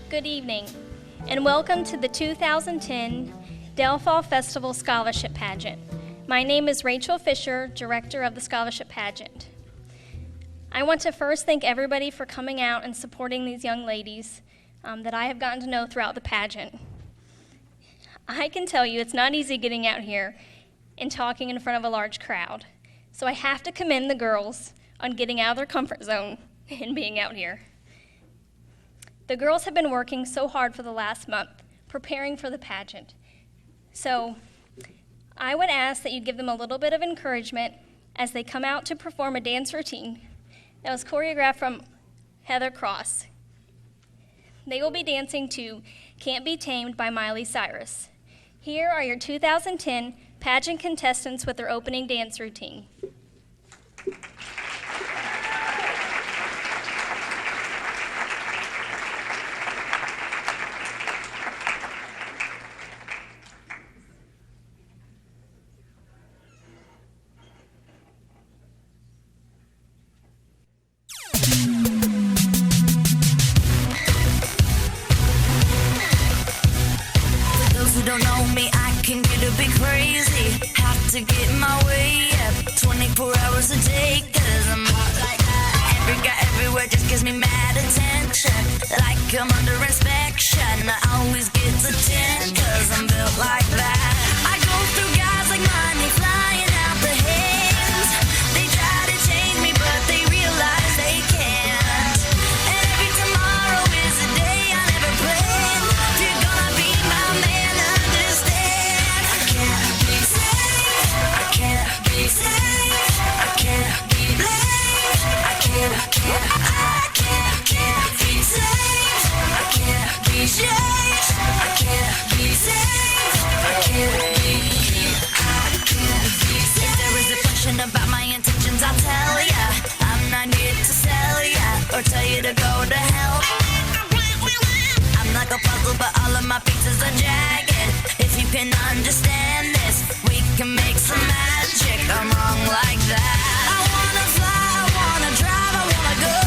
Good evening, and welcome to the 2010 Del Fall Festival Scholarship Pageant. My name is Rachel Fisher, Director of the Scholarship Pageant. I want to first thank everybody for coming out and supporting these young ladies that I have gotten to know throughout the pageant. I can tell you it's not easy getting out here and talking in front of a large crowd, so I have to commend the girls on getting out of their comfort zone and being out here. The girls have been working so hard for the last month, preparing for the pageant. So I would ask that you give them a little bit of encouragement as they come out to perform a dance routine that was choreographed from Heather Cross. They will be dancing to Can't Be Tamed by Miley Cyrus. Here are your 2010 pageant contestants with their opening dance routine. Don't know me, I can get a bit crazy. Have to get my way up 24 hours a day, cause I'm hot like that. Every guy everywhere just gives me mad attention, like I'm under inspection. I always get to 10, cause I'm built like that. I go through guys like money flying out the hands. They try to change me, but they realize they can't. And every tomorrow is a day I never planned. If you're gonna be my man, about my intentions, I'll tell ya. I'm not here to sell ya or tell you to go to hell. I'm like a puzzle, but all of my pieces are jagged. If you can understand this, we can make some magic. I'm wrong like that. I wanna fly, I wanna drive, I wanna go.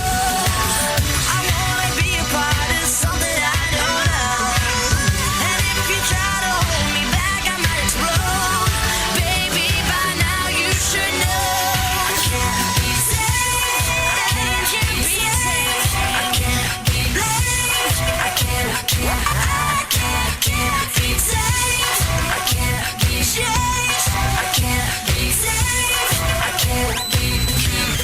I wanna be a part of something I don't know. And if you try to hold me back, I might explode. Baby, by now you should know. I can't be saved. I can't be saved. I can't be blamed. I can't be saved. I can't be changed. I can't be saved. I can't be saved.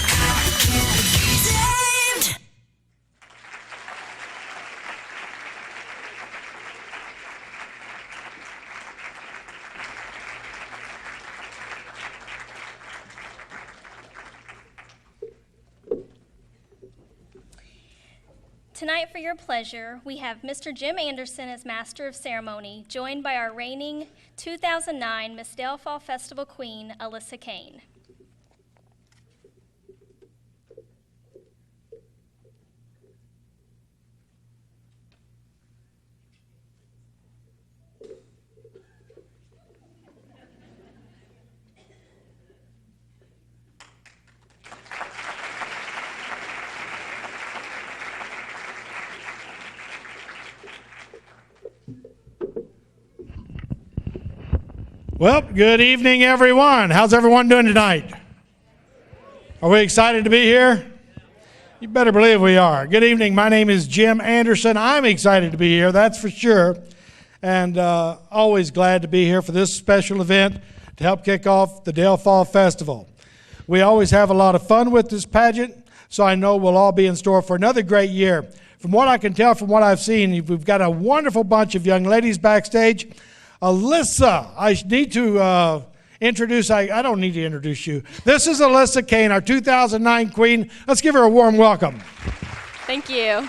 Tonight, for your pleasure, we have Mr. Jim Anderson as Master of Ceremony, joined by our reigning 2009 Miss Del Fall Festival Queen, Alyssa Kane. Well, good evening, everyone. How's everyone doing tonight? Are we excited to be here? You better believe we are. Good evening. My name is Jim Anderson. I'm excited to be here, that's for sure. And always glad to be here for this special event to help kick off the Del Fall Festival. We always have a lot of fun with this pageant, so I know we'll all be in store for another great year. From what I can tell, from what I've seen, we've got a wonderful bunch of young ladies backstage. Alyssa, I need to introduce, I don't need to introduce you. This is Alyssa Kane, our 2009 Queen. Let's give her a warm welcome. Thank you.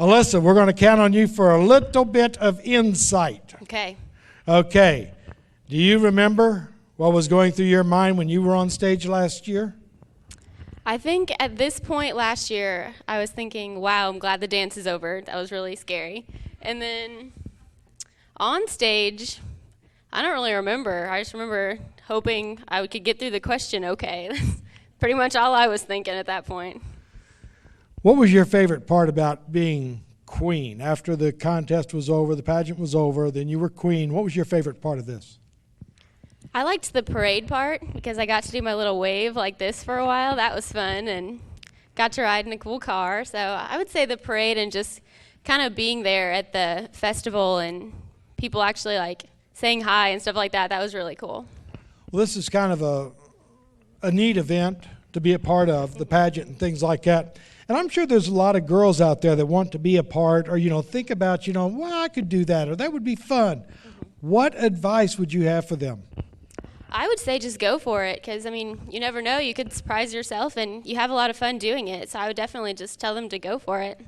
Alyssa, we're going to count on you for a little bit of insight. Okay. Okay. Do you remember what was going through your mind when you were on stage last year? I think at this point last year, I was thinking, wow, I'm glad the dance is over. That was really scary. And then on stage, I don't really remember. I just remember hoping I could get through the question okay. That's pretty much all I was thinking at that point. What was your favorite part about being queen? After the contest was over, the pageant was over, then you were queen. What was your favorite part of this? I liked the parade part because I got to do my little wave like this for a while. That was fun, and got to ride in a cool car. So I would say the parade and just kind of being there at the festival and people actually like saying hi and stuff like that, that was really cool. Well, this is kind of a neat event to be a part of, the pageant and things like that. And I'm sure there's a lot of girls out there that want to be a part or, think about, well, I could do that or that would be fun. What advice would you have for them? I would say just go for it because, you never know. You could surprise yourself and you have a lot of fun doing it. So I would definitely just tell them to go for it.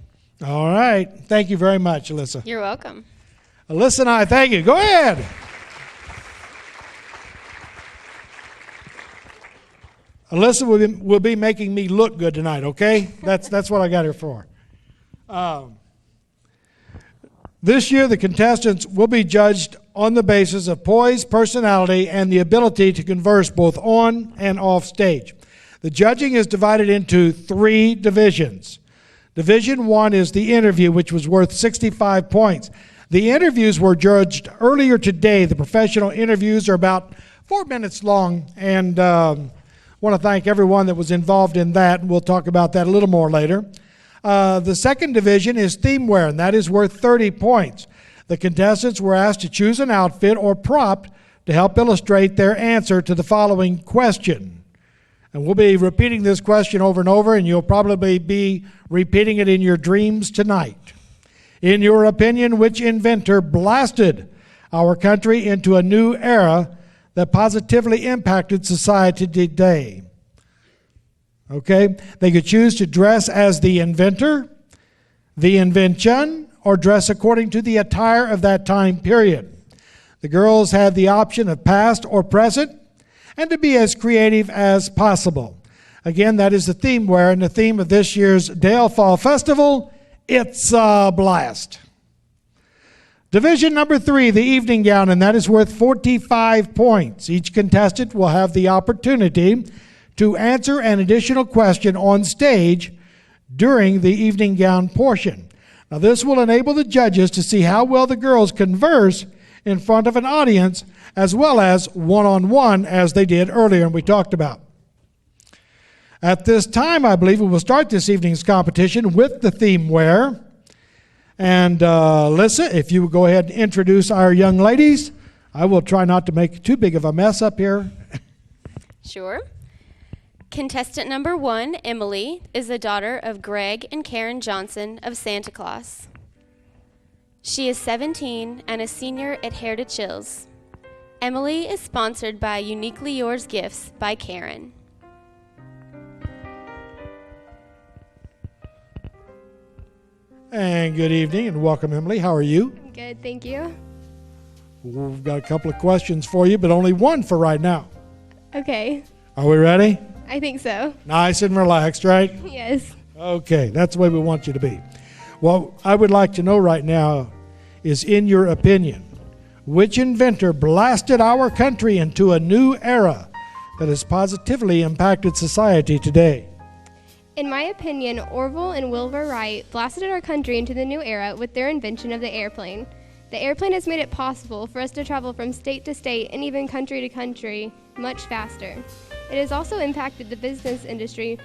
All right. Thank you very much, Alyssa. You're welcome. Alyssa and I, thank you. Go ahead. Alyssa will be making me look good tonight, okay? That's what I got her for. This year, the contestants will be judged on the basis of poise, personality, and the ability to converse both on and off stage. The judging is divided into 3 divisions. Division 1 is the interview, which was worth 65 points. The interviews were judged earlier today. The professional interviews are about 4 minutes long, and want to thank everyone that was involved in that, and we'll talk about that a little more later. The second division is themeware, and that is worth 30 points. The contestants were asked to choose an outfit or prop to help illustrate their answer to the following question. And we'll be repeating this question over and over, and you'll probably be repeating it in your dreams tonight. In your opinion, which inventor blasted our country into a new era that positively impacted society today? Okay, they could choose to dress as the inventor, the invention, or dress according to the attire of that time period. The girls had the option of past or present, and to be as creative as possible. Again, that is the themeware, and the theme of this year's Dale Fall Festival, it's a blast. Division number 3, the evening gown, and that is worth 45 points. Each contestant will have the opportunity to answer an additional question on stage during the evening gown portion. Now, this will enable the judges to see how well the girls converse in front of an audience as well as one-on-one as they did earlier and we talked about. At this time, I believe we will start this evening's competition with the themeware. And Alyssa, if you would go ahead and introduce our young ladies. I will try not to make too big of a mess up here. Sure. Contestant number 1, Emily, is the daughter of Greg and Karen Johnson of Santa Claus. She is 17 and a senior at Hair to Chills. Emily is sponsored by Uniquely Yours Gifts by Karen. And good evening and welcome, Emily. How are you? Good, thank you. We've got a couple of questions for you, but only one for right now. Okay, Are we ready? I think so. Nice and relaxed, right? Yes. Okay, that's the way we want you to be. Well, I would like to know right now is, in your opinion, which inventor blasted our country into a new era that has positively impacted society today? In my opinion, Orville and Wilbur Wright blasted our country into the new era with their invention of the airplane. The airplane has made it possible for us to travel from state to state and even country to country much faster. It has also impacted the business industry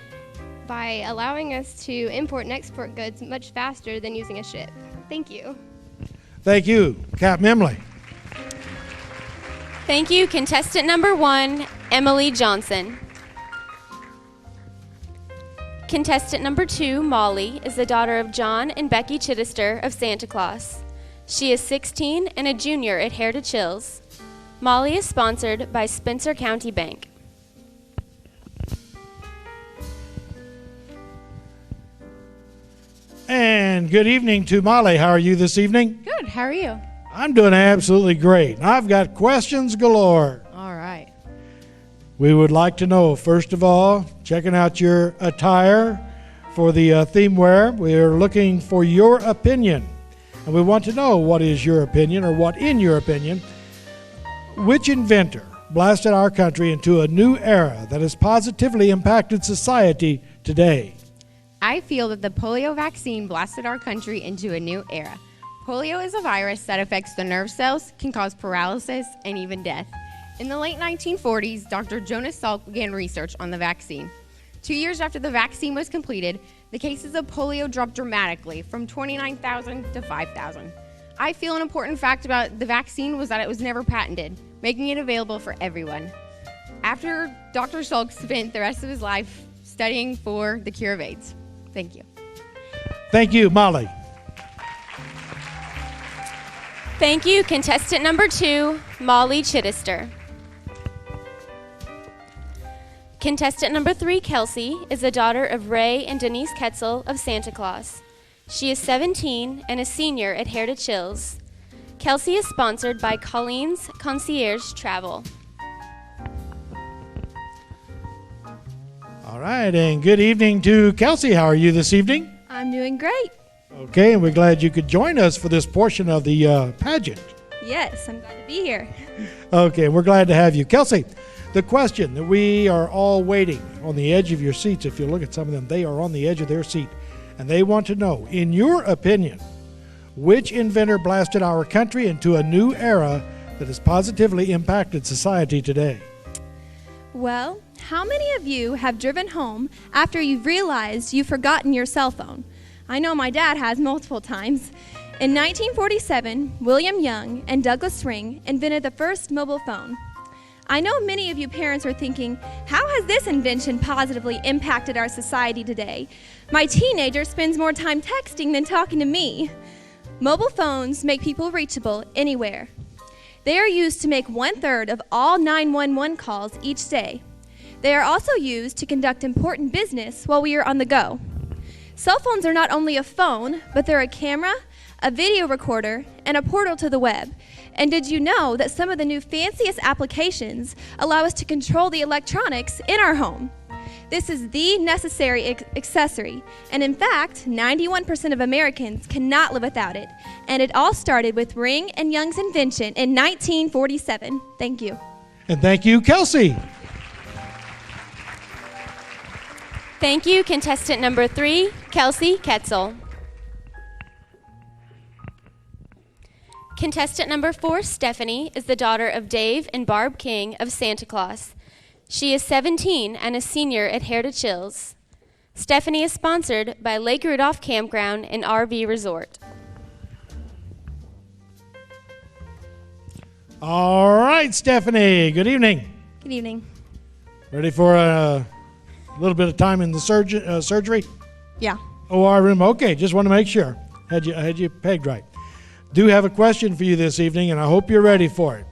by allowing us to import and export goods much faster than using a ship. Thank you. Thank you, Captain Emily. Thank you, contestant number 1, Emily Johnson. Contestant number 2, Molly, is the daughter of John and Becky Chittister of Santa Claus. She is 16 and a junior at Hair to Chills. Molly is sponsored by Spencer County Bank. And good evening to Molly. How are you this evening? Good. How are you? I'm doing absolutely great. I've got questions galore. All right. We would like to know, first of all, checking out your attire for the themeware. We're looking for your opinion. And we want to know what is your opinion, or what, in your opinion, which inventor blasted our country into a new era that has positively impacted society today? I feel that the polio vaccine blasted our country into a new era. Polio is a virus that affects the nerve cells, can cause paralysis, and even death. In the late 1940s, Dr. Jonas Salk began research on the vaccine. 2 years after the vaccine was completed, the cases of polio dropped dramatically from 29,000 to 5,000. I feel an important fact about the vaccine was that it was never patented, making it available for everyone. After Dr. Salk spent the rest of his life studying for the cure of AIDS. Thank you. Thank you, Molly. Thank you, contestant number 2, Molly Chittister. Contestant number 3, Kelsey, is the daughter of Ray and Denise Ketzel of Santa Claus. She is 17 and a senior at Heritage Hills. Kelsey is sponsored by Colleen's Concierge Travel. All right, and good evening to Kelsey. How are you this evening? I'm doing great. Okay, and we're glad you could join us for this portion of the pageant. Yes, I'm glad to be here. Okay, we're glad to have you. Kelsey, the question that we are all waiting on the edge of your seats, if you look at some of them, they are on the edge of their seat, and they want to know, in your opinion, which inventor blasted our country into a new era that has positively impacted society today? Well, how many of you have driven home after you've realized you've forgotten your cell phone? I know my dad has multiple times. In 1947, William Young and Douglas Ring invented the first mobile phone. I know many of you parents are thinking, how has this invention positively impacted our society today? My teenager spends more time texting than talking to me. Mobile phones make people reachable anywhere. They are used to make 1/3 of all 911 calls each day. They are also used to conduct important business while we are on the go. Cell phones are not only a phone, but they're a camera, a video recorder, and a portal to the web. And did you know that some of the new fanciest applications allow us to control the electronics in our home? This is the necessary accessory, and in fact, 91% of Americans cannot live without it. And it all started with Ring and Young's invention in 1947. Thank you. And thank you, Kelsey. Thank you, contestant number 3, Kelsey Ketzel. Contestant number 4, Stephanie, is the daughter of Dave and Barb King of Santa Claus. She is 17 and a senior at Heritage Hills. Stephanie is sponsored by Lake Rudolph Campground and RV Resort. All right, Stephanie, good evening. Good evening. Ready for a little bit of time in the surgery? Yeah. OR room? Okay, just want to make sure. Had you pegged right. Do have a question for you this evening, and I hope you're ready for it,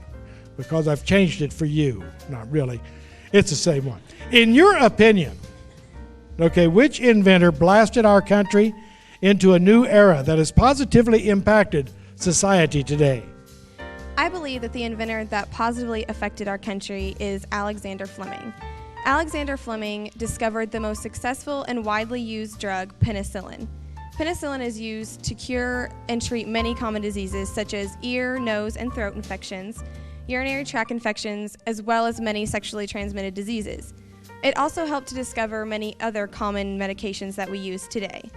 because I've changed it for you. Not really. It's the same one. In your opinion, okay, which inventor blasted our country into a new era that has positively impacted society today? I believe that the inventor that positively affected our country is Alexander Fleming. Alexander Fleming discovered the most successful and widely used drug, penicillin. Penicillin is used to cure and treat many common diseases such as ear, nose, and throat infections, urinary tract infections, as well as many sexually transmitted diseases. It also helped to discover many other common medications that we use today.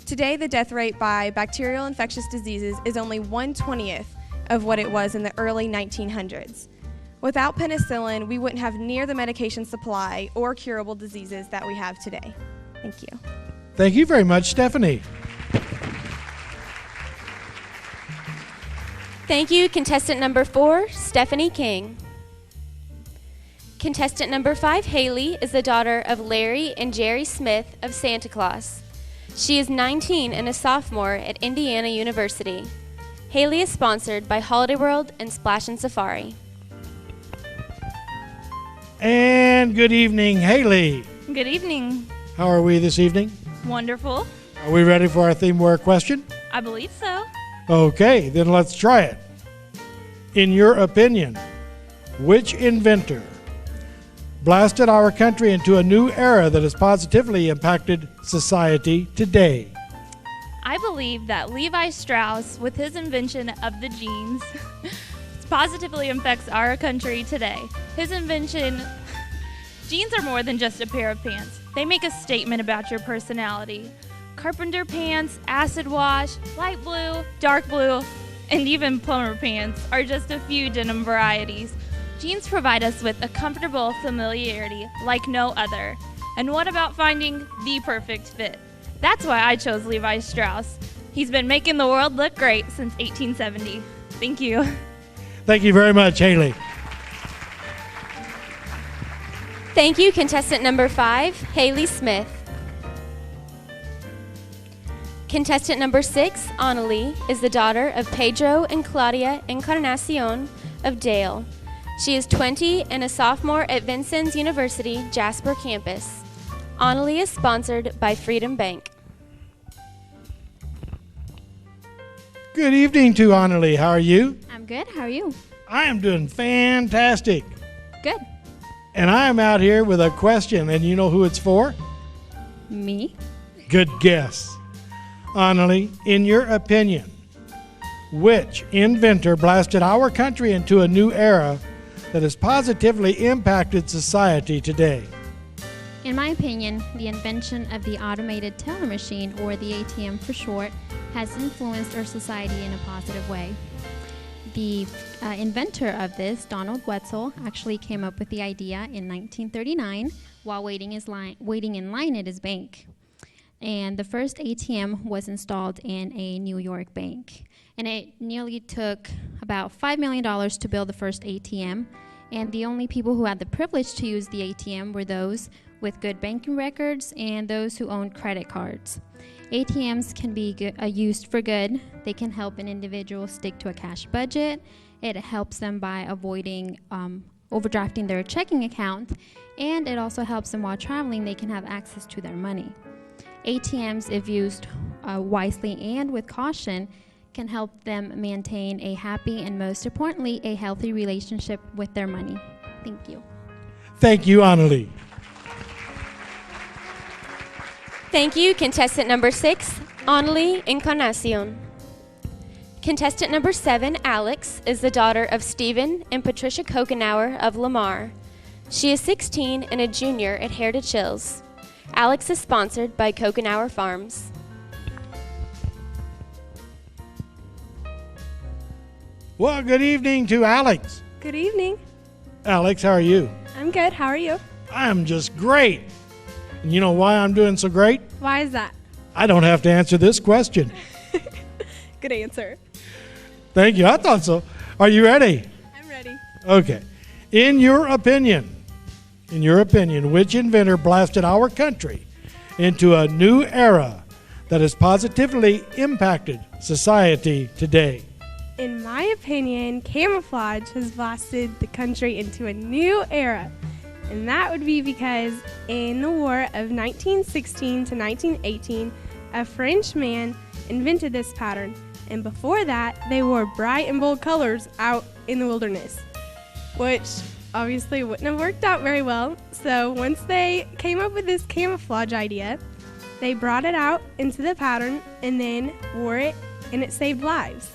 Today, the death rate by bacterial infectious diseases is only 1/20th of what it was in the early 1900s. Without penicillin, we wouldn't have near the medication supply or curable diseases that we have today. Thank you. Thank you very much, Stephanie. Thank you, contestant number 4, Stephanie King. Contestant number 5, Haley, is the daughter of Larry and Jerry Smith of Santa Claus. She is 19 and a sophomore at Indiana University. Haley is sponsored by Holiday World and Splash and Safari. And good evening, Haley. Good evening. How are we this evening? Wonderful. Are we ready for our themeware question? I believe so. Okay, then let's try it. In your opinion, which inventor blasted our country into a new era that has positively impacted society today? I believe that Levi Strauss, with his invention of the jeans, positively affects our country today. His invention Jeans are more than just a pair of pants. They make a statement about your personality. Carpenter pants, acid wash, light blue, dark blue, and even plumber pants are just a few denim varieties. Jeans provide us with a comfortable familiarity like no other. And what about finding the perfect fit? That's why I chose Levi Strauss. He's been making the world look great since 1870. Thank you. Thank you very much, Haley. Thank you, contestant number 5, Haley Smith. Contestant number 6, Annalie, is the daughter of Pedro and Claudia Encarnacion of Dale. She is 20 and a sophomore at Vincennes University, Jasper campus. Annalie is sponsored by Freedom Bank. Good evening to Annalie. How are you? I'm good. How are you? I am doing fantastic. Good. And I am out here with a question, and you know who it's for? Me? Good guess. Annalie, in your opinion, which inventor blasted our country into a new era that has positively impacted society today? In my opinion, the invention of the automated teller machine, or the ATM for short, has influenced our society in a positive way. The inventor of this, Donald Wetzel, actually came up with the idea in 1939 while waiting in line at his bank. And the first ATM was installed in a New York bank. And it nearly took about $5 million to build the first ATM. And the only people who had the privilege to use the ATM were those with good banking records and those who owned credit cards. ATMs can be used for good. They can help an individual stick to a cash budget. It helps them by avoiding overdrafting their checking account. And it also helps them while traveling. They can have access to their money. ATMs, if used wisely and with caution, can help them maintain a happy and, most importantly, a healthy relationship with their money. Thank you. Thank you, Annalie. Thank you, contestant number 6, Annalie Encarnacion. Contestant number 7, Alex, is the daughter of Stephen and Patricia Kokenauer of Lamar. She is 16 and a junior at Heritage Hills. Alex is sponsored by Kokenauer Farms. Well, good evening to Alex. Good evening. Alex, how are you? I'm good. How are you? I'm just great. And you know why I'm doing so great? Why is that? I don't have to answer this question. Good answer. Thank you. I thought so. Are you ready? I'm ready. Okay. In your opinion, which inventor blasted our country into a new era that has positively impacted society today? In my opinion, camouflage has blasted the country into a new era. And that would be because in the war of 1916 to 1918, a French man invented this pattern. And before that, they wore bright and bold colors out in the wilderness, which obviously wouldn't have worked out very well. So once they came up with this camouflage idea, they brought it out into the pattern and then wore it, and it saved lives.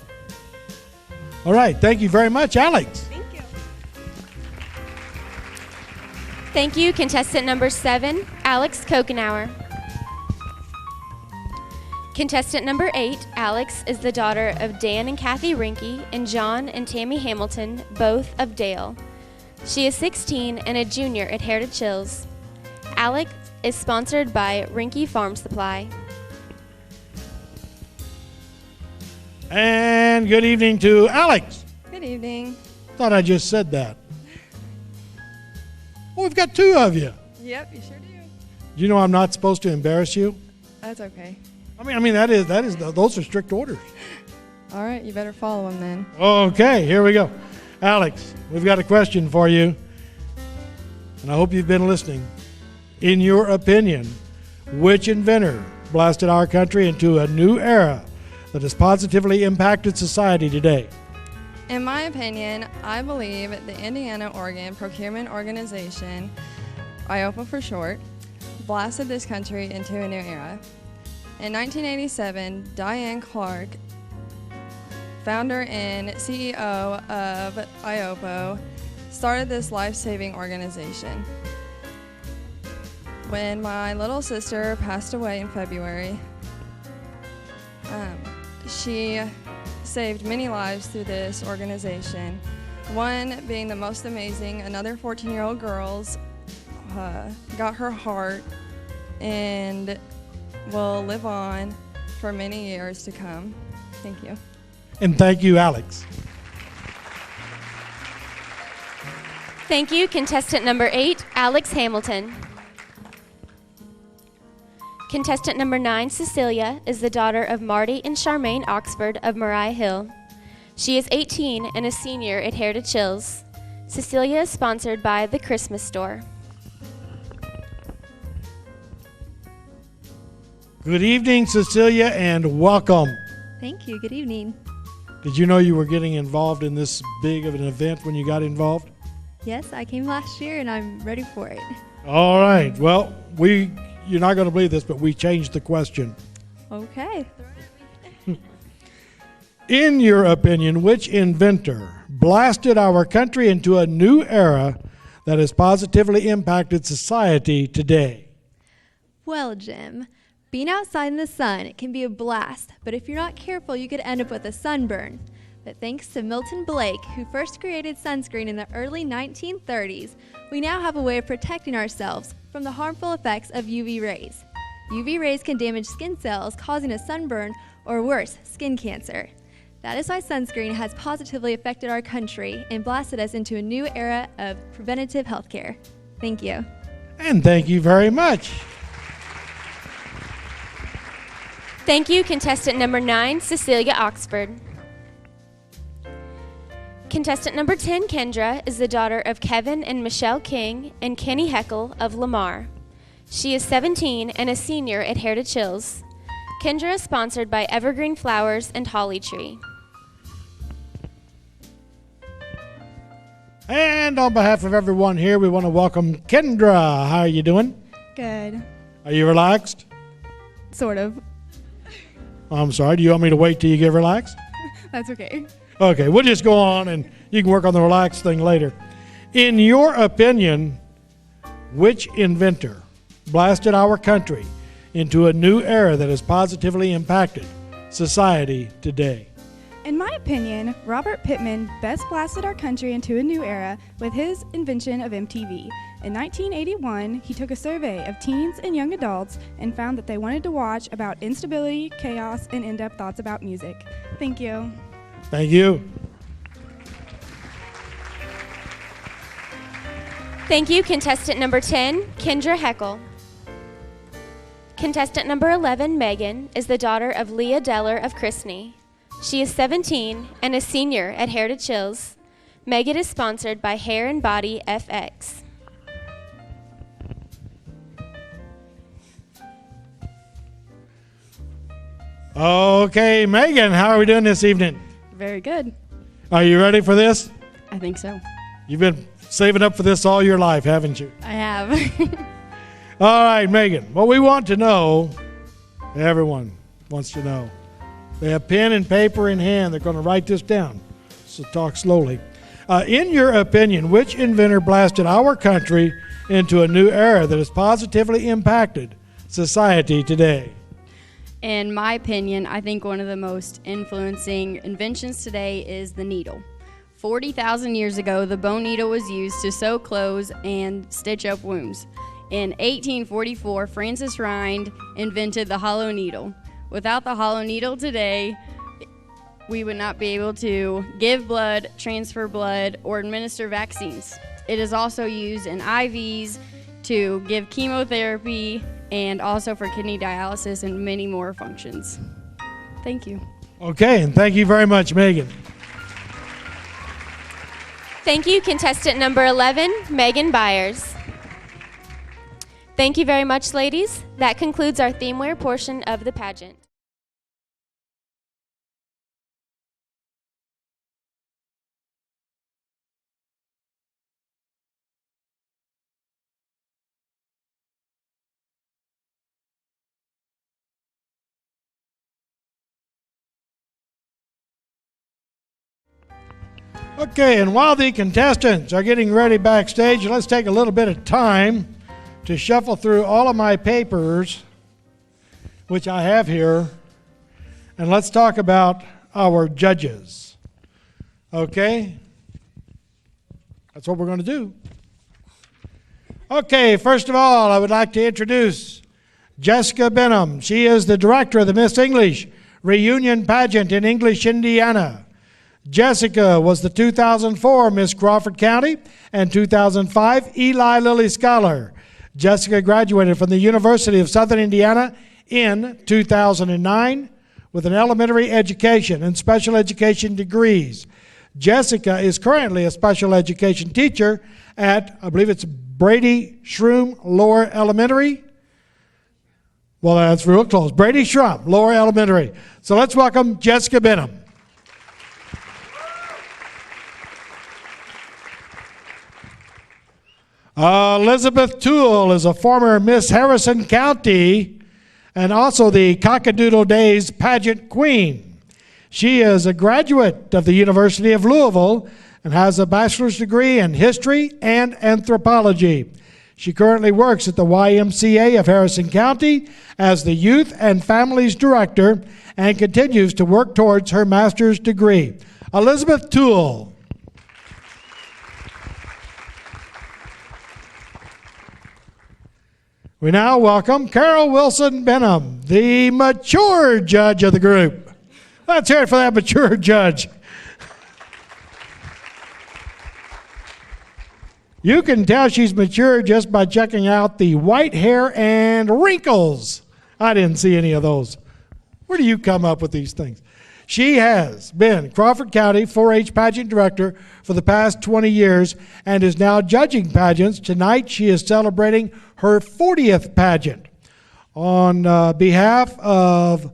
All right. Thank you very much, Alex. Thank you. Thank you, contestant number 7, Alex Kokenauer. Contestant number 8, Alex, is the daughter of Dan and Kathy Rinke and John and Tammy Hamilton, both of Dale. She is 16 and a junior at Heritage Hills. Alex is sponsored by Rinke Farm Supply. And good evening to Alex. Good evening. Thought I just said that. Well, we've got 2 of you. Yep, you sure do. You know I'm not supposed to embarrass you? That's okay. I mean that is those are strict orders. All right, you better follow them then. Okay, here we go. Alex, we've got a question for you. And I hope you've been listening. In your opinion, which inventor blasted our country into a new era that has positively impacted society today? In my opinion, I believe the Indiana-Oregon Procurement Organization, IOPA for short, blasted this country into a new era. In 1987, Diane Clark, founder and CEO of IOPA, started this life-saving organization. when my little sister passed away in February. She saved many lives through this organization. One being the most amazing, another 14-year-old girl's got her heart and will live on for many years to come. Thank you. And thank you, Alex. Thank you, contestant number 8, Alex Hamilton. Contestant number 9, Cecilia, is the daughter of Marty and Charmaine Oxford of Mariah Hill. She is 18 and a senior at Heritage Hills. Cecilia is sponsored by The Christmas Store. Good evening, Cecilia, and welcome. Thank you. Good evening. Did you know you were getting involved in this big of an event when you got involved? Yes, I came last year and I'm ready for it. All right. Well, you're not going to believe this, but we changed the question. Okay. In your opinion, which inventor blasted our country into a new era that has positively impacted society today? Well, Jim, being outside in the sun, it can be a blast, but if you're not careful, you could end up with a sunburn. But thanks to Milton Blake, who first created sunscreen in the early 1930s, we now have a way of protecting ourselves from the harmful effects of UV rays. UV rays can damage skin cells, causing a sunburn or worse, skin cancer. That is why sunscreen has positively affected our country and blasted us into a new era of preventative health care. Thank you. And thank you very much. Thank you, contestant number 9, Cecilia Oxford. Contestant number 10, Kendra, is the daughter of Kevin and Michelle King and Kenny Heckel of Lamar. She is 17 and a senior at Heritage Hills. Kendra is sponsored by Evergreen Flowers and Holly Tree. And on behalf of everyone here, we want to welcome Kendra. How are you doing? Good. Are you relaxed? Sort of. I'm sorry. Do you want me to wait till you get relaxed? That's okay. Okay, we'll just go on and you can work on the relaxed thing later. In your opinion, which inventor blasted our country into a new era that has positively impacted society today? In my opinion, Robert Pittman best blasted our country into a new era with his invention of MTV. In 1981, he took a survey of teens and young adults and found that they wanted to watch about instability, chaos, and in-depth thoughts about music. Thank you. Thank you. Thank you, contestant number 10, Kendra Heckel. Contestant number 11, Megan, is the daughter of Leah Deller of Chrisney. She is 17 and a senior at Heritage Hills. Megan is sponsored by Hair and Body FX. Okay, Megan, how are we doing this evening? Very good. Are you ready for this? I think so. You've been saving up for this all your life, haven't you? I have. All right, Megan, what we want to know, everyone wants to know. They have pen and paper in hand. They're going to write this down, so talk slowly. In your opinion, which inventor blasted our country into a new era that has positively impacted society today? In my opinion, I think one of the most influencing inventions today is the needle. 40,000 years ago, the bone needle was used to sew clothes and stitch up wounds. In 1844, Francis Rind invented the hollow needle. Without the hollow needle today, we would not be able to give blood, transfer blood, or administer vaccines. It is also used in IVs to give chemotherapy and also for kidney dialysis and many more functions. Thank you. Okay, and thank you very much, Megan. Thank you, contestant number 11, Megan Byers. Thank you very much, ladies. That concludes our themeware portion of the pageant. Okay, and while the contestants are getting ready backstage, let's take a little bit of time to shuffle through all of my papers, which I have here, and let's talk about our judges. Okay? That's what we're going to do. Okay, first of all, I would like to introduce Jessica Benham. She is the director of the Miss English Reunion Pageant in English, Indiana. Jessica was the 2004 Miss Crawford County and 2005 Eli Lilly Scholar. Jessica graduated from the University of Southern Indiana in 2009 with an elementary education and special education degrees. Jessica is currently a special education teacher at, I believe it's Brady Shroom Lower Elementary. Well, that's real close. Brady Shroom Lower Elementary. So let's welcome Jessica Benham. Elizabeth Toole is a former Miss Harrison County and also the Cockadoodle Days pageant queen. She is a graduate of the University of Louisville and has a bachelor's degree in history and anthropology. She currently works at the YMCA of Harrison County as the Youth and Families Director and continues to work towards her master's degree. Elizabeth Toole. We now welcome Carol Wilson Benham, the mature judge of the group. Let's hear it for that mature judge. You can tell she's mature just by checking out the white hair and wrinkles. I didn't see any of those. Where do you come up with these things? She has been Crawford County 4-H pageant director for the past 20 years and is now judging pageants. Tonight she is celebrating her 40th pageant. On behalf of,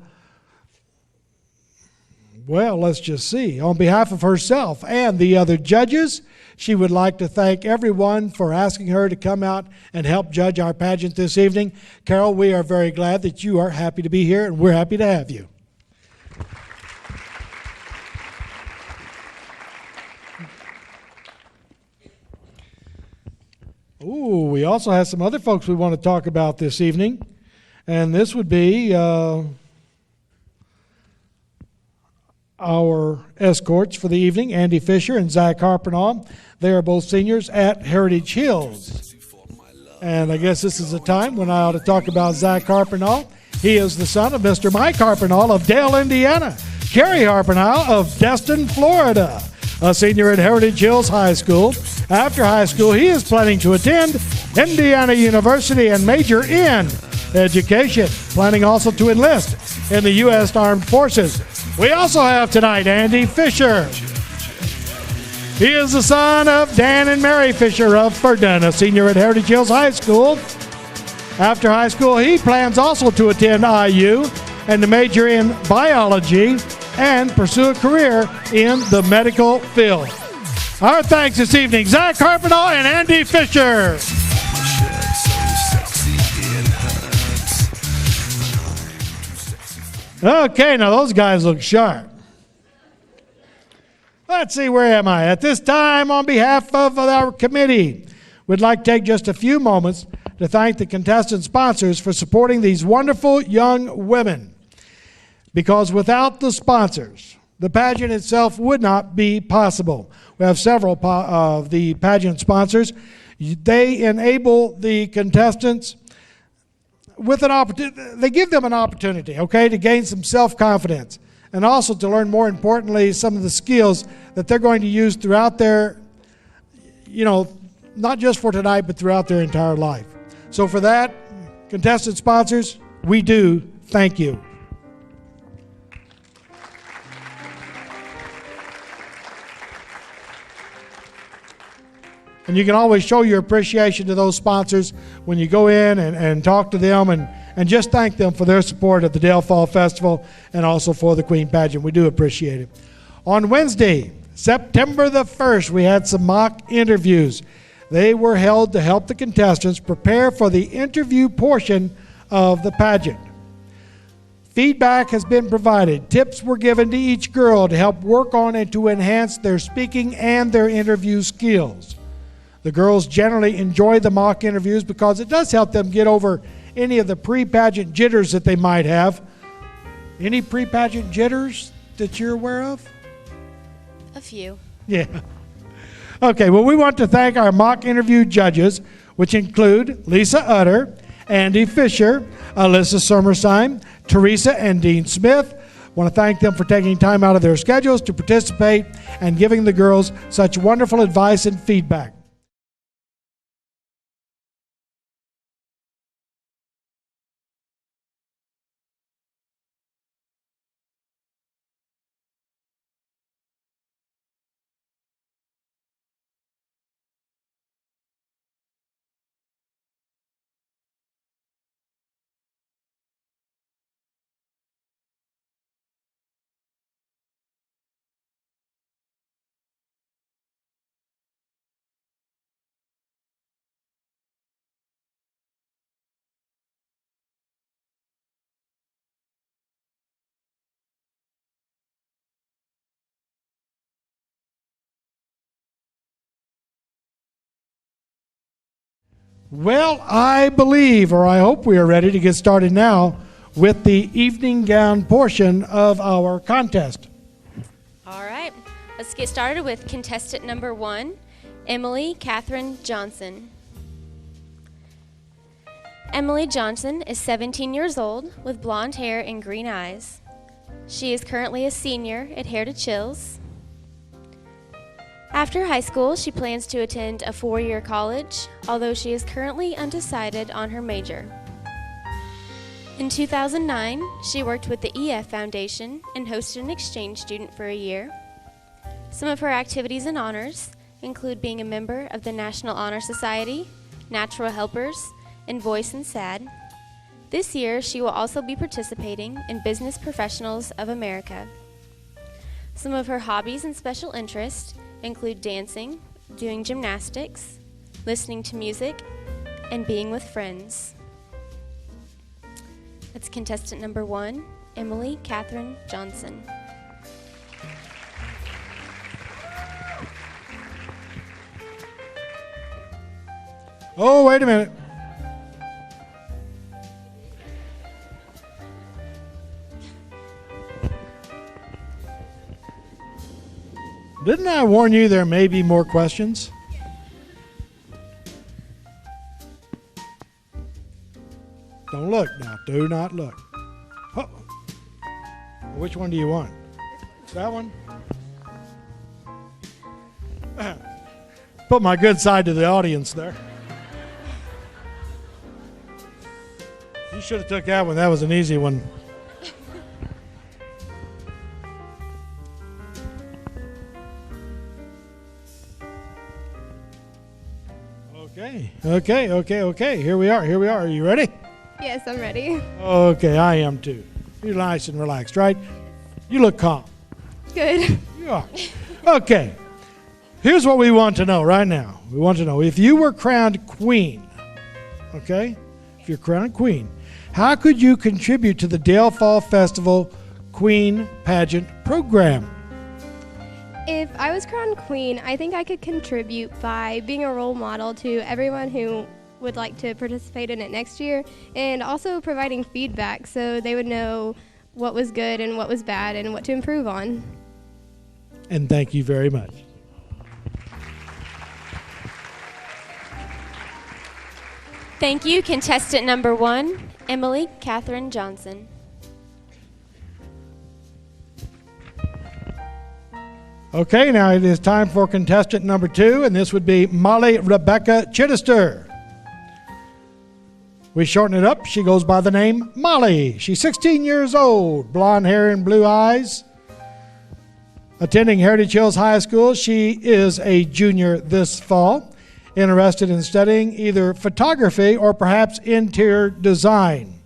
well, let's just see, on behalf of herself and the other judges, she would like to thank everyone for asking her to come out and help judge our pageant this evening. Carol, we are very glad that you are happy to be here, and we're happy to have you. Ooh, we also have some other folks we want to talk about this evening, and this would be our escorts for the evening, Andy Fisher and Zach Harpenall. They are both seniors at Heritage Hills. And I guess this is a time when I ought to talk about Zach Harpenall. He is the son of Mr. Mike Harpenall of Dale, Indiana. Carrie Harpenall of Destin, Florida, a senior at Heritage Hills High School. After high school, he is planning to attend Indiana University and major in education, planning also to enlist in the U.S. Armed Forces. We also have tonight Andy Fisher. He is the son of Dan and Mary Fisher of Ferdinand, a senior at Heritage Hills High School. After high school, he plans also to attend IU and to major in biology and pursue a career in the medical field. Our thanks this evening, Zach Harpenall and Andy Fisher. Okay, now those guys look sharp. Let's see, where am I? At this time, on behalf of our committee, we'd like to take just a few moments to thank the contestant sponsors for supporting these wonderful young women. Because without the sponsors, the pageant itself would not be possible. We have several of the pageant sponsors. They enable the contestants with an opportunity. They give them an opportunity, okay, to gain some self-confidence and also to learn, more importantly, some of the skills that they're going to use throughout their, not just for tonight, but throughout their entire life. So for that, contestant sponsors, we do thank you. And you can always show your appreciation to those sponsors when you go in and talk to them and just thank them for their support of the Dale Fall Festival and also for the Queen Pageant. We do appreciate it. On Wednesday, September the 1st, we had some mock interviews. They were held to help the contestants prepare for the interview portion of the pageant. Feedback has been provided. Tips were given to each girl to help work on and to enhance their speaking and their interview skills. The girls generally enjoy the mock interviews because it does help them get over any of the pre-pageant jitters that they might have. Any pre-pageant jitters that you're aware of? A few. Yeah. Okay, well, we want to thank our mock interview judges, which include Lisa Utter, Andy Fisher, Alyssa Summersheim, Teresa and Dean Smith. I want to thank them for taking time out of their schedules to participate and giving the girls such wonderful advice and feedback. Well, I believe, or I hope we are ready to get started now with the evening gown portion of our contest. All right, let's get started with contestant number 1, Emily Catherine Johnson. Emily Johnson is 17 years old with blonde hair and green eyes. She is currently a senior at Hair to Chills. After high school, she plans to attend a 4-year college, although she is currently undecided on her major. In 2009, she worked with the EF Foundation and hosted an exchange student for a year. Some of her activities and honors include being a member of the National Honor Society, Natural Helpers, and Voice and SAD. This year, she will also be participating in Business Professionals of America. Some of her hobbies and special interests include dancing, doing gymnastics, listening to music, and being with friends. That's contestant number 1, Emily Catherine Johnson. Oh, wait a minute. Didn't I warn you there may be more questions? Don't look now. Do not look. Oh. Which one do you want? That one? Put my good side to the audience there. You should have took that one. That was an easy one. Okay. Here we are. Are you ready? Yes, I'm ready. Okay, I am too. You're nice and relaxed, right? You look calm. Good. You are. Okay. Here's what we want to know right now. We want to know if you were crowned queen, okay? If you're crowned queen, how could you contribute to the Dale Fall Festival Queen Pageant program? If I was crowned queen, I think I could contribute by being a role model to everyone who would like to participate in it next year, and also providing feedback so they would know what was good and what was bad and what to improve on. And thank you very much. Thank you, contestant number 1, Emily Catherine Johnson. Okay, now it is time for contestant number 2, and this would be Molly Rebecca Chittister. We shorten it up. She goes by the name Molly. She's 16 years old, blonde hair and blue eyes. Attending Heritage Hills High School, she is a junior this fall, interested in studying either photography or perhaps interior design.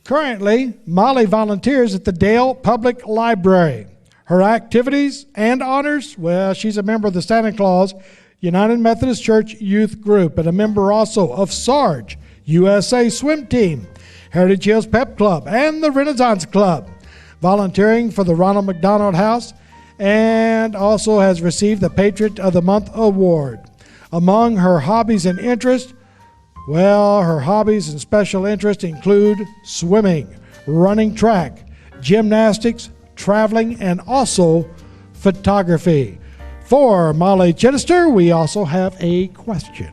Currently, Molly volunteers at the Dale Public Library. Her activities and honors, well, she's a member of the Santa Claus United Methodist Church Youth Group and a member also of SARGE, USA Swim Team, Heritage Hills Pep Club, and the Renaissance Club, volunteering for the Ronald McDonald House, and also has received the Patriot of the Month Award. Among her hobbies and interests, well, her hobbies and special interests include swimming, running track, gymnastics, traveling, and also photography. For Molly Chittister, we also have a question.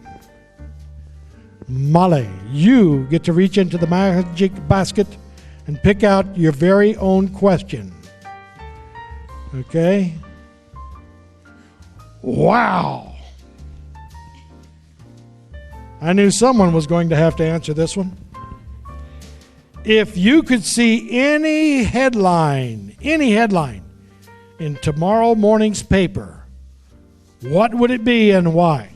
Molly, you get to reach into the magic basket and pick out your very own question. Okay? Wow! I knew someone was going to have to answer this one. If you could see any headline in tomorrow morning's paper, what would it be and why?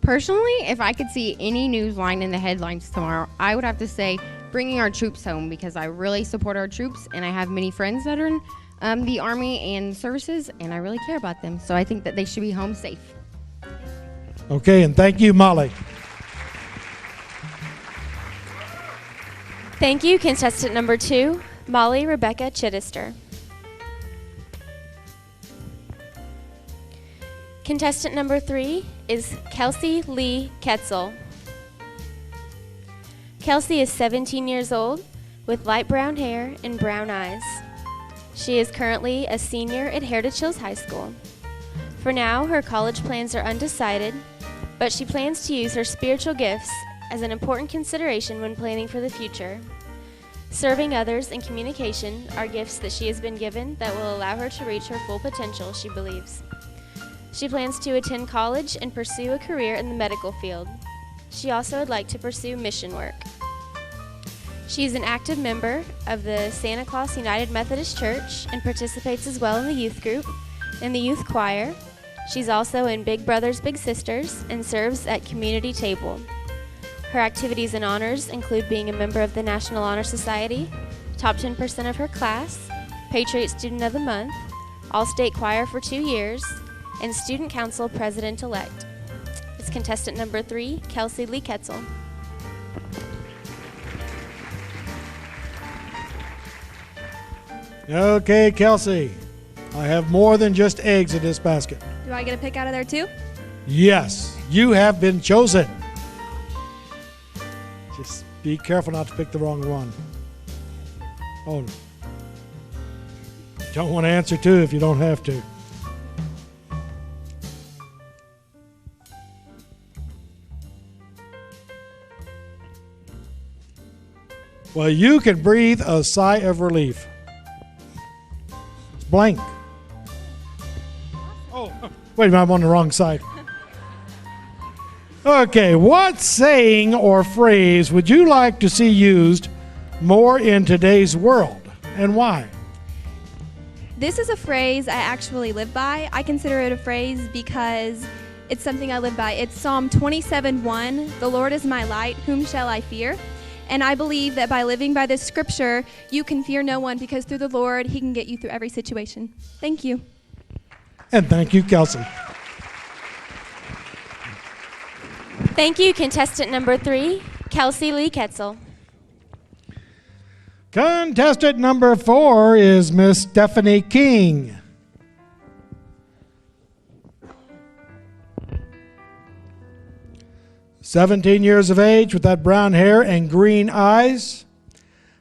Personally, if I could see any news line in the headlines tomorrow, I would have to say bringing our troops home, because I really support our troops and I have many friends that are in the Army and services, and I really care about them. So I think that they should be home safe. Okay, and thank you, Molly. Thank you, contestant number 2, Molly Rebecca Chittister. Contestant number 3 is Kelsey Lee Ketzel. Kelsey is 17 years old with light brown hair and brown eyes. She is currently a senior at Heritage Hills High School. For now, her college plans are undecided, but she plans to use her spiritual gifts as an important consideration when planning for the future. Serving others and communication are gifts that she has been given that will allow her to reach her full potential, she believes. She plans to attend college and pursue a career in the medical field. She also would like to pursue mission work. She is an active member of the Santa Claus United Methodist Church and participates as well in the youth group and the youth choir. She's also in Big Brothers Big Sisters and serves at Community Table. Her activities and honors include being a member of the National Honor Society, top 10% of her class, Patriot Student of the Month, All-State Choir for 2 years, and Student Council President-elect. It's contestant number 3, Kelsey Lee Ketzel. Okay, Kelsey, I have more than just eggs in this basket. Do I get a pick out of there too? Yes, you have been chosen. Just be careful not to pick the wrong one. Oh, don't want to answer two if you don't have to. Well, you can breathe a sigh of relief. It's blank. Oh, wait a minute, I'm on the wrong side. Okay, what saying or phrase would you like to see used more in today's world, and why? This is a phrase I actually live by. I consider it a phrase because it's something I live by. It's Psalm 27:1, "The Lord is my light, whom shall I fear?" And I believe that by living by this scripture, you can fear no one, because through the Lord, He can get you through every situation. Thank you. And thank you, Kelsey. Thank you, contestant number 3, Kelsey Lee Ketzel. Contestant number 4 is Miss Stephanie King. "17 years of age with that brown hair and green eyes.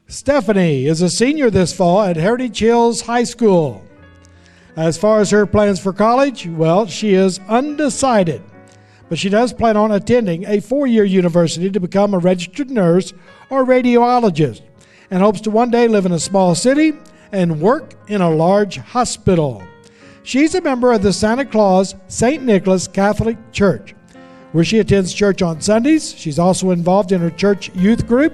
Stephanie is a senior this fall at Heritage Hills High School. As far as her plans for college, well, she is undecided, but she does plan on attending a 4-year university to become a registered nurse or radiologist, and hopes to one day live in a small city and work in a large hospital. She's a member of the Santa Claus St. Nicholas Catholic Church, where she attends church on Sundays. She's also involved in her church youth group.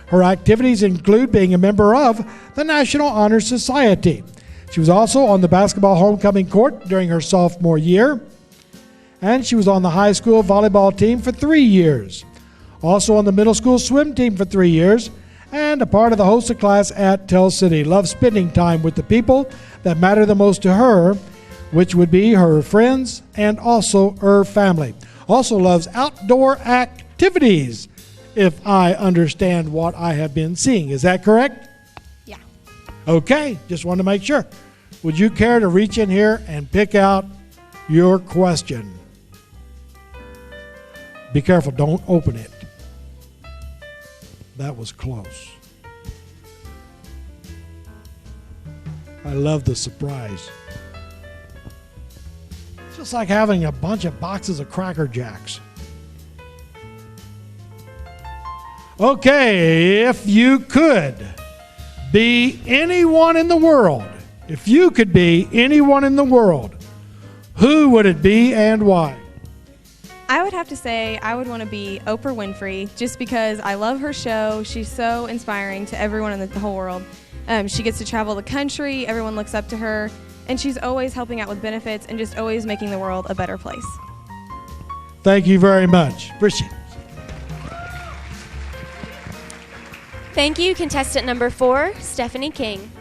Her activities include being a member of the National Honor Society. She was also on the basketball homecoming court during her sophomore year, and she was on the high school volleyball team for 3 years, also on the middle school swim team for 3 years, and a part of the hosted class at Tell City. Loves spending time with the people that matter the most to her, which would be her friends and also her family. Also loves outdoor activities, if I understand what I have been seeing. Is that correct? Yeah. Okay, just wanted to make sure. Would you care to reach in here and pick out your question? Be careful, don't open it. That was close. I love the surprise. It's just like having a bunch of boxes of Cracker Jacks. Okay, if you could be anyone in the world, if you could be anyone in the world, who would it be and why? I would have to say I would want to be Oprah Winfrey, just because I love her show. She's so inspiring to everyone in the whole world. She gets to travel the country, everyone looks up to her, and she's always helping out with benefits and just always making the world a better place. Thank you very much. Appreciate it. Thank you, contestant number 4, Stephanie King.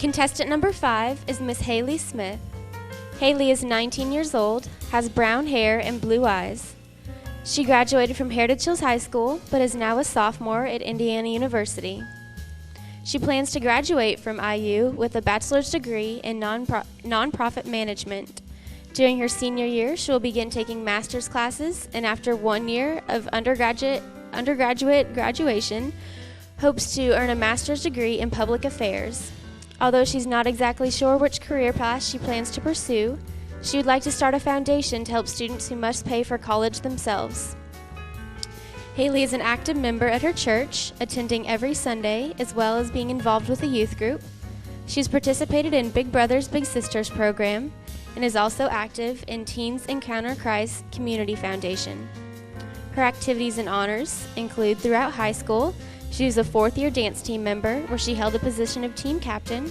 Contestant number 5 is Miss Haley Smith. Haley is 19 years old, has brown hair and blue eyes. She graduated from Heritage Hills High School, but is now a sophomore at Indiana University. She plans to graduate from IU with a bachelor's degree in nonprofit management. During her senior year, she will begin taking master's classes, and after 1 year of undergraduate graduation, hopes to earn a master's degree in public affairs. Although she's not exactly sure which career path she plans to pursue, she would like to start a foundation to help students who must pay for college themselves. Haley is an active member at her church, attending every Sunday, as well as being involved with a youth group. She's participated in Big Brothers Big Sisters program and is also active in Teens Encounter Christ Community Foundation. Her activities and honors include throughout high school, she was a 4th-year dance team member where she held the position of team captain,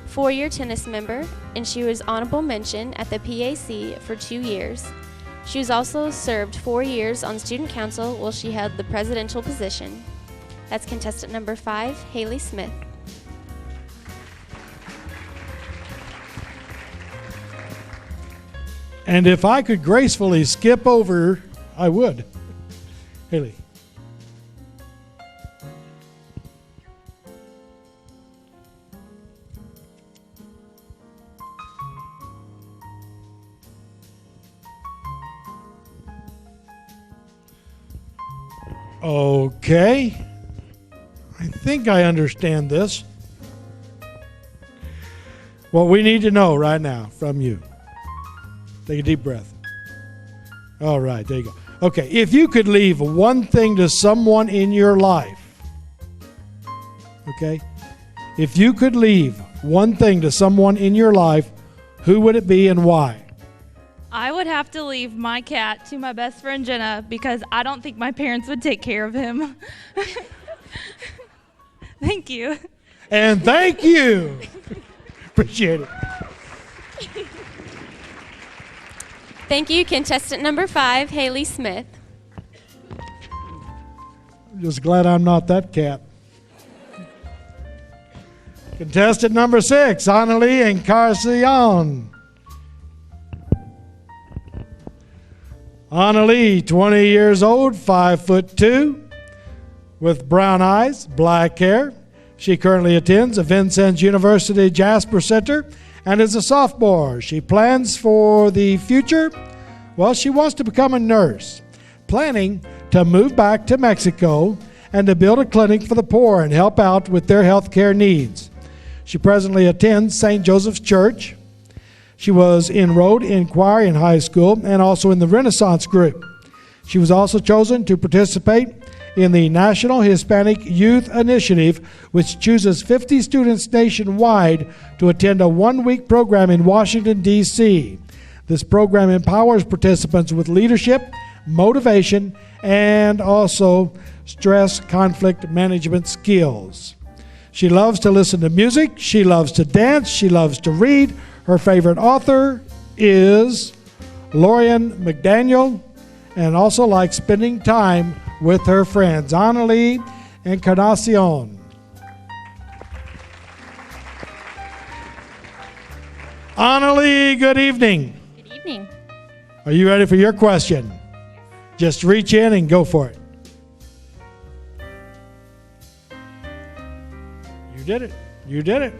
4-year tennis member, and she was honorable mention at the PAC for 2 years. She was also served 4 years on student council while she held the presidential position. That's contestant number 5, Haley Smith. And if I could gracefully skip over, I would. Haley. Okay. I think I understand this. What we need to know right now from you. Take a deep breath. All right, there you go. Okay, if you could leave one thing to someone in your life, okay? If you could leave one thing to someone in your life, who would it be and why? I would have to leave my cat to my best friend Jenna because I don't think my parents would take care of him. Thank you. And thank you. Appreciate it. Thank you, contestant number 5, Haley Smith. I'm just glad I'm not that cat. Contestant number 6, Annalie Encarnacion. Annalie, 20 years old, 5'2", with brown eyes, black hair. She currently attends the Vincennes University Jasper Center and is a sophomore. She plans for the future. Well, she wants to become a nurse, planning to move back to Mexico and to build a clinic for the poor and help out with their health care needs. She presently attends St. Joseph's Church. She was enrolled in choir in high school and also in the Renaissance group. She was also chosen to participate in the National Hispanic Youth Initiative, which chooses 50 students nationwide to attend a 1-week program in Washington, D.C. This program empowers participants with leadership, motivation, and also stress conflict management skills. She loves to listen to music. She loves to dance. She loves to read. Her favorite author is Lorian McDaniel, and also likes spending time with her friends. Annalie Encarnacion. Annalie, good evening. Good evening. Are you ready for your question? Just reach in and go for it. You did it. You did it.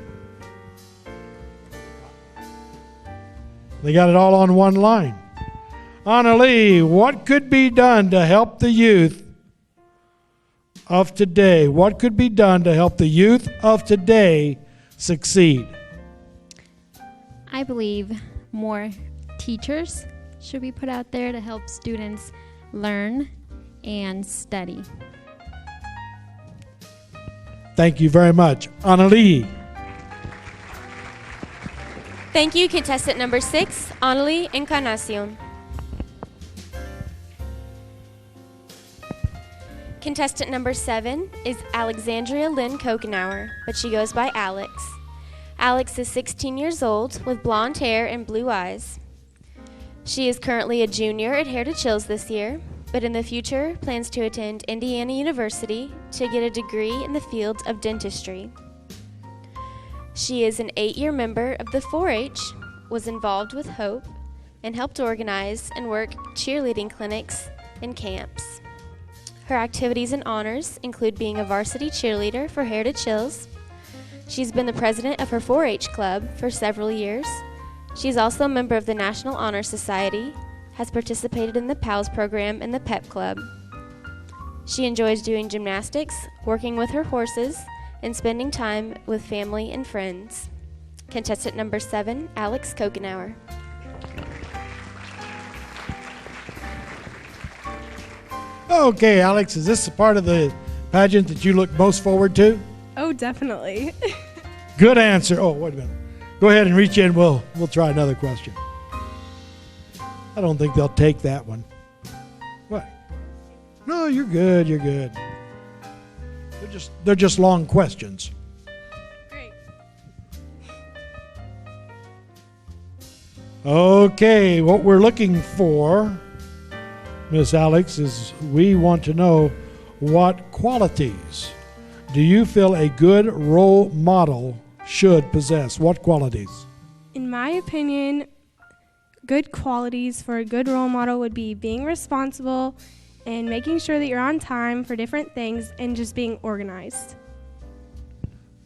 They got it all on one line. Annalie, what could be done to help the youth of today? What could be done to help the youth of today succeed? I believe more teachers should be put out there to help students learn and study. Thank you very much. Annalie. Thank you, contestant number 6, Annalie Encarnacion. Contestant number 7 is Alexandria Lynn Kokenauer, but she goes by Alex. Alex is 16 years old with blonde hair and blue eyes. She is currently a junior at Heritage Hills this year, but in the future plans to attend Indiana University to get a degree in the field of dentistry. She is an 8-year member of the 4-H, was involved with Hope, and helped organize and work cheerleading clinics and camps. Her activities and honors include being a varsity cheerleader for Heritage Hills. She's been the president of her 4-H club for several years. She's also a member of the National Honor Society, has participated in the PALS program and the PEP club. She enjoys doing gymnastics, working with her horses, and spending time with family and friends. Contestant number 7, Alex Kokenauer. Okay, Alex, is this the part of the pageant that you look most forward to? Oh, definitely. Good answer. Oh, wait a minute. Go ahead and reach in. We'll try another question. I don't think they'll take that one. What? No, you're good. You're good. They're just long questions. Great. Okay, what we're looking for, Miss Alex, is we want to know what qualities do you feel a good role model should possess? What qualities? In my opinion, good qualities for a good role model would be being responsible and making sure that you're on time for different things and just being organized.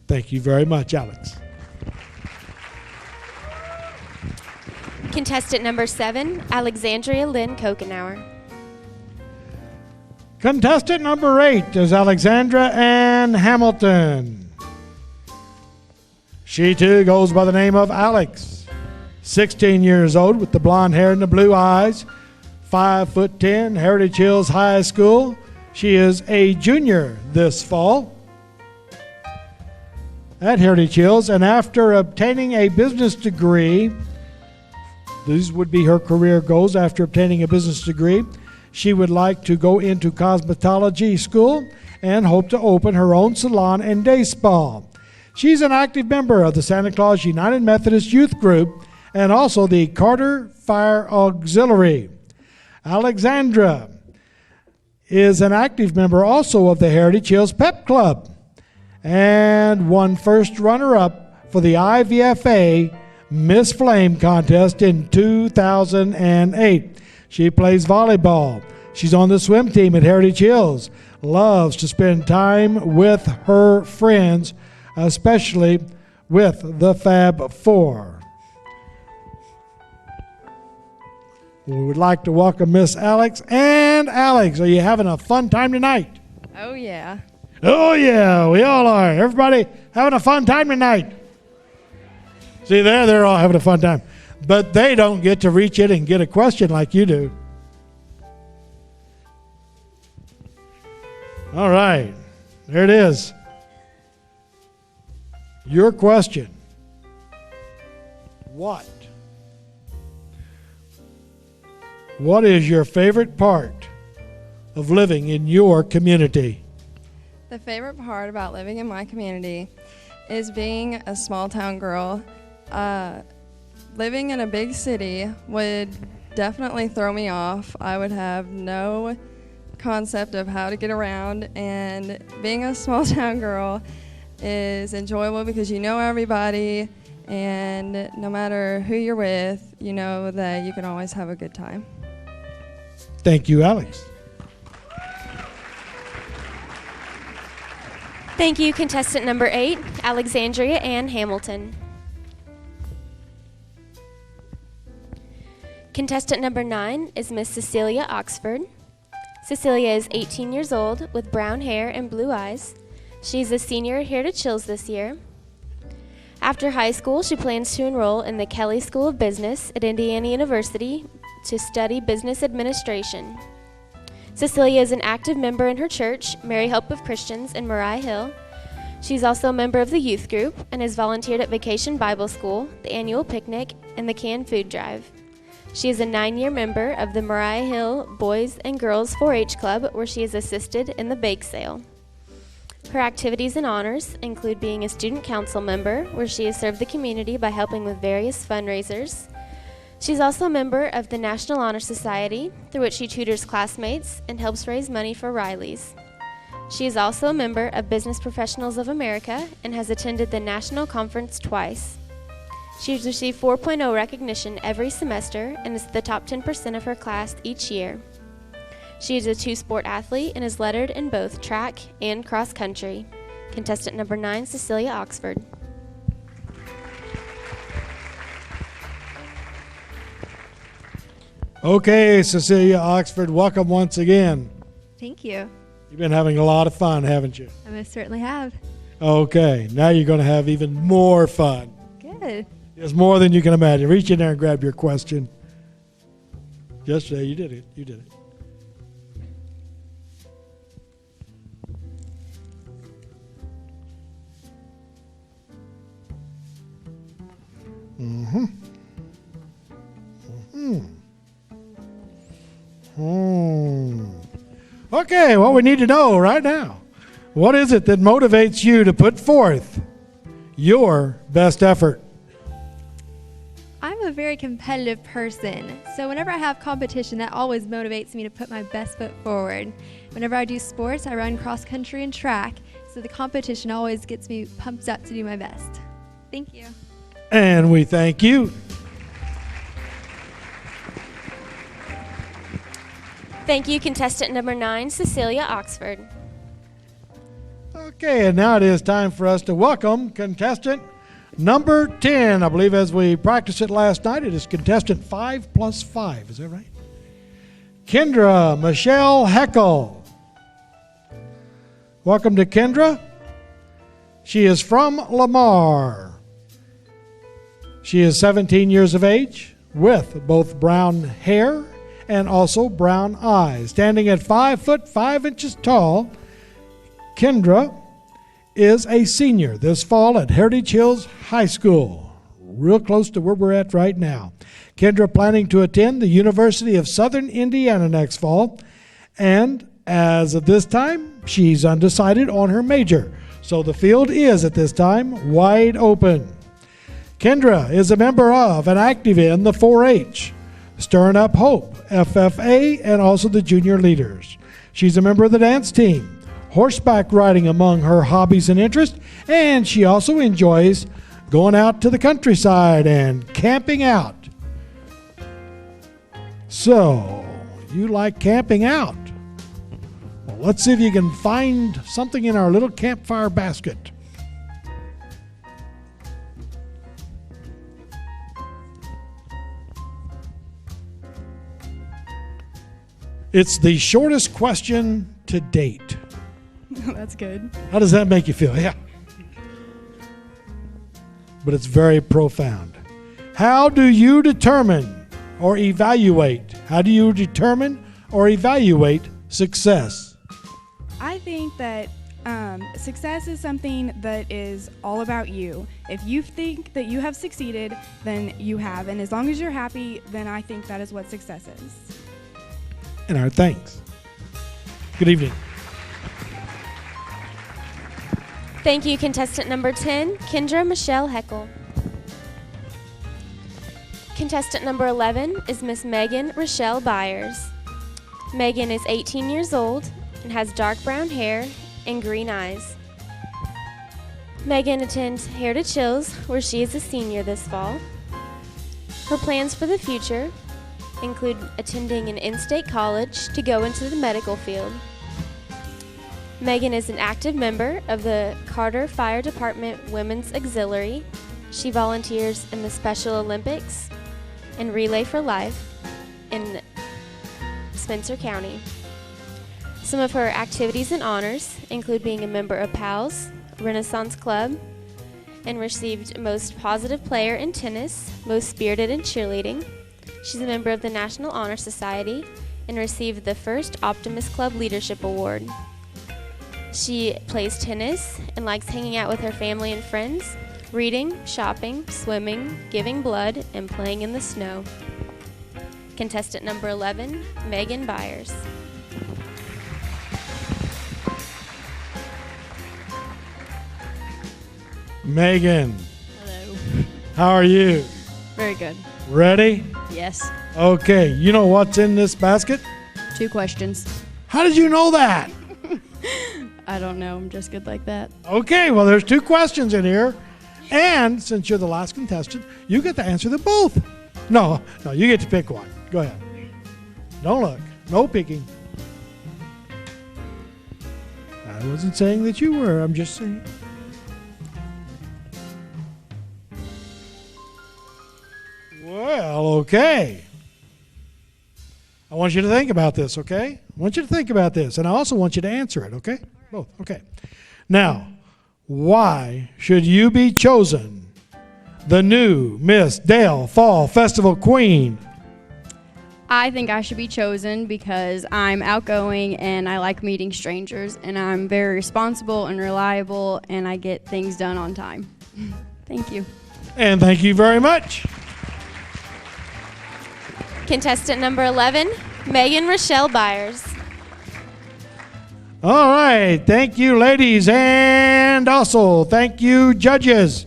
Thank you very much, Alex. Contestant number 7, Alexandria Lynn Kokenauer. Contestant number 8 is Alexandra Ann Hamilton. She too goes by the name of Alex. 16 years old with the blonde hair and the blue eyes. 5'10", Heritage Hills High School. She is a junior this fall at Heritage Hills, and after obtaining a business degree, these would be her career goals. After obtaining a business degree, she would like to go into cosmetology school and hope to open her own salon and day spa. She's an active member of the Santa Claus United Methodist Youth Group and also the Carter Fire Auxiliary. Alexandra is an active member also of the Heritage Hills Pep Club and won first runner-up for the IVFA Miss Flame contest in 2008. She plays volleyball. She's on the swim team at Heritage Hills. Loves to spend time with her friends, especially with the Fab Four. We would like to welcome Miss Alex. And Alex, are you having a fun time tonight? Oh, yeah. Oh, yeah, we all are. Everybody having a fun time tonight. See, they're all having a fun time. But they don't get to reach in and get a question like you do. All right, there it is. Your question. What is your favorite part of living in your community? The favorite part about living in my community is being a small town girl. Living in a big city would definitely throw me off. I would have no concept of how to get around, and being a small town girl is enjoyable because you know everybody, and no matter who you're with, you know that you can always have a good time. Thank you, Alex. Thank you, contestant number 8, Alexandria Ann Hamilton. Contestant number 9 is Miss Cecilia Oxford. Cecilia is 18 years old with brown hair and blue eyes. She's a senior here to Chills this year. After high school, she plans to enroll in the Kelley School of Business at Indiana University to study business administration. Cecilia is an active member in her church, Mary Hope of Christians in Mariah Hill. She's also a member of the youth group and has volunteered at Vacation Bible School, the annual picnic, and the canned food drive. She is a 9-year member of the Mariah Hill Boys and Girls 4-H Club, where she has assisted in the bake sale. Her activities and honors include being a student council member, where she has served the community by helping with various fundraisers. She's also a member of the National Honor Society, through which she tutors classmates and helps raise money for Riley's. She is also a member of Business Professionals of America and has attended the National Conference twice. She has received 4.0 recognition every semester and is the top 10% of her class each year. She is a 2-sport athlete and is lettered in both track and cross country. Contestant number 9, Cecilia Oxford. Okay, Cecilia Oxford, welcome once again. Thank you. You've been having a lot of fun, haven't you? I most certainly have. Okay, now you're going to have even more fun. Good. It's more than you can imagine. Reach in there and grab your question. Yesterday, you did it. You did it. Mm-hmm. Okay, what we need to know right now. What is it that motivates you to put forth your best effort? I'm a very competitive person, so whenever I have competition, that always motivates me to put my best foot forward. Whenever I do sports, I run cross country and track, so the competition always gets me pumped up to do my best. Thank you. And we thank you. Thank you, contestant number 9, Cecilia Oxford. Okay, and now it is time for us to welcome contestant number 10. I believe as we practiced it last night, it is contestant 5 plus 5. Is that right? Kendra Michelle Heckel. Welcome to Kendra. She is from Lamar. She is 17 years of age with both brown hair and also brown eyes. Standing at 5 foot 5 inches tall, Kendra is a senior this fall at Heritage Hills High School, real close to where we're at right now. Kendra planning to attend the University of Southern Indiana next fall, and as of this time, she's undecided on her major. So the field is at this time wide open. Kendra is a member of and active in the 4-H, Stirring Up Hope, FFA, and also the Junior Leaders. She's a member of the dance team, horseback riding among her hobbies and interests, and she also enjoys going out to the countryside and camping out. So, you like camping out? Well, let's see if you can find something in our little campfire basket. It's the shortest question to date. That's good. How does that make you feel? Yeah. But it's very profound. How do you determine or evaluate? How do you determine or evaluate success? I think that success is something that is all about you. If you think that you have succeeded, then you have. And as long as you're happy, then I think that is what success is. And our thanks. Good evening. Thank you, contestant number 10, Kendra Michelle Heckel. Contestant number 11 is Miss Megan Rochelle Byers. Megan is 18 years old and has dark brown hair and green eyes. Megan attends Heritage Hills, where she is a senior this fall. Her plans for the future include attending an in-state college to go into the medical field. Megan is an active member of the Carter Fire Department Women's Auxiliary. She volunteers in the Special Olympics and Relay for Life. in Spencer County. Some of her activities and honors include being a member of PALS, Renaissance Club, and received Most Positive Player in Tennis, Most Spirited in Cheerleading. She's a member of the National Honor Society and received the first Optimist Club Leadership Award. She plays tennis and likes hanging out with her family and friends, reading, shopping, swimming, giving blood, and playing in the snow. Contestant number 11, Megan Byers. Megan, Hello. how are you? Very good. Ready? Yes. Okay, you know what's in this basket? 2 questions. How did you know that? I don't know. I'm just good like that. Okay, well, there's 2 questions in here. And since you're the last contestant, you get to answer them both. No, you get to pick one. Go ahead. Don't look. No picking. I wasn't saying that you were. I'm just saying. Well, okay. I want you to think about this, okay? I want you to think about this, and I also want you to answer it, okay? Both, okay. Now, why should you be chosen the new Miss Dale Fall Festival Queen? I think I should be chosen because I'm outgoing and I like meeting strangers, and I'm very responsible and reliable, and I get things done on time. Thank you. And thank you very much. Contestant number 11, Megan Rochelle Byers. All right. Thank you, ladies, and also thank you, judges.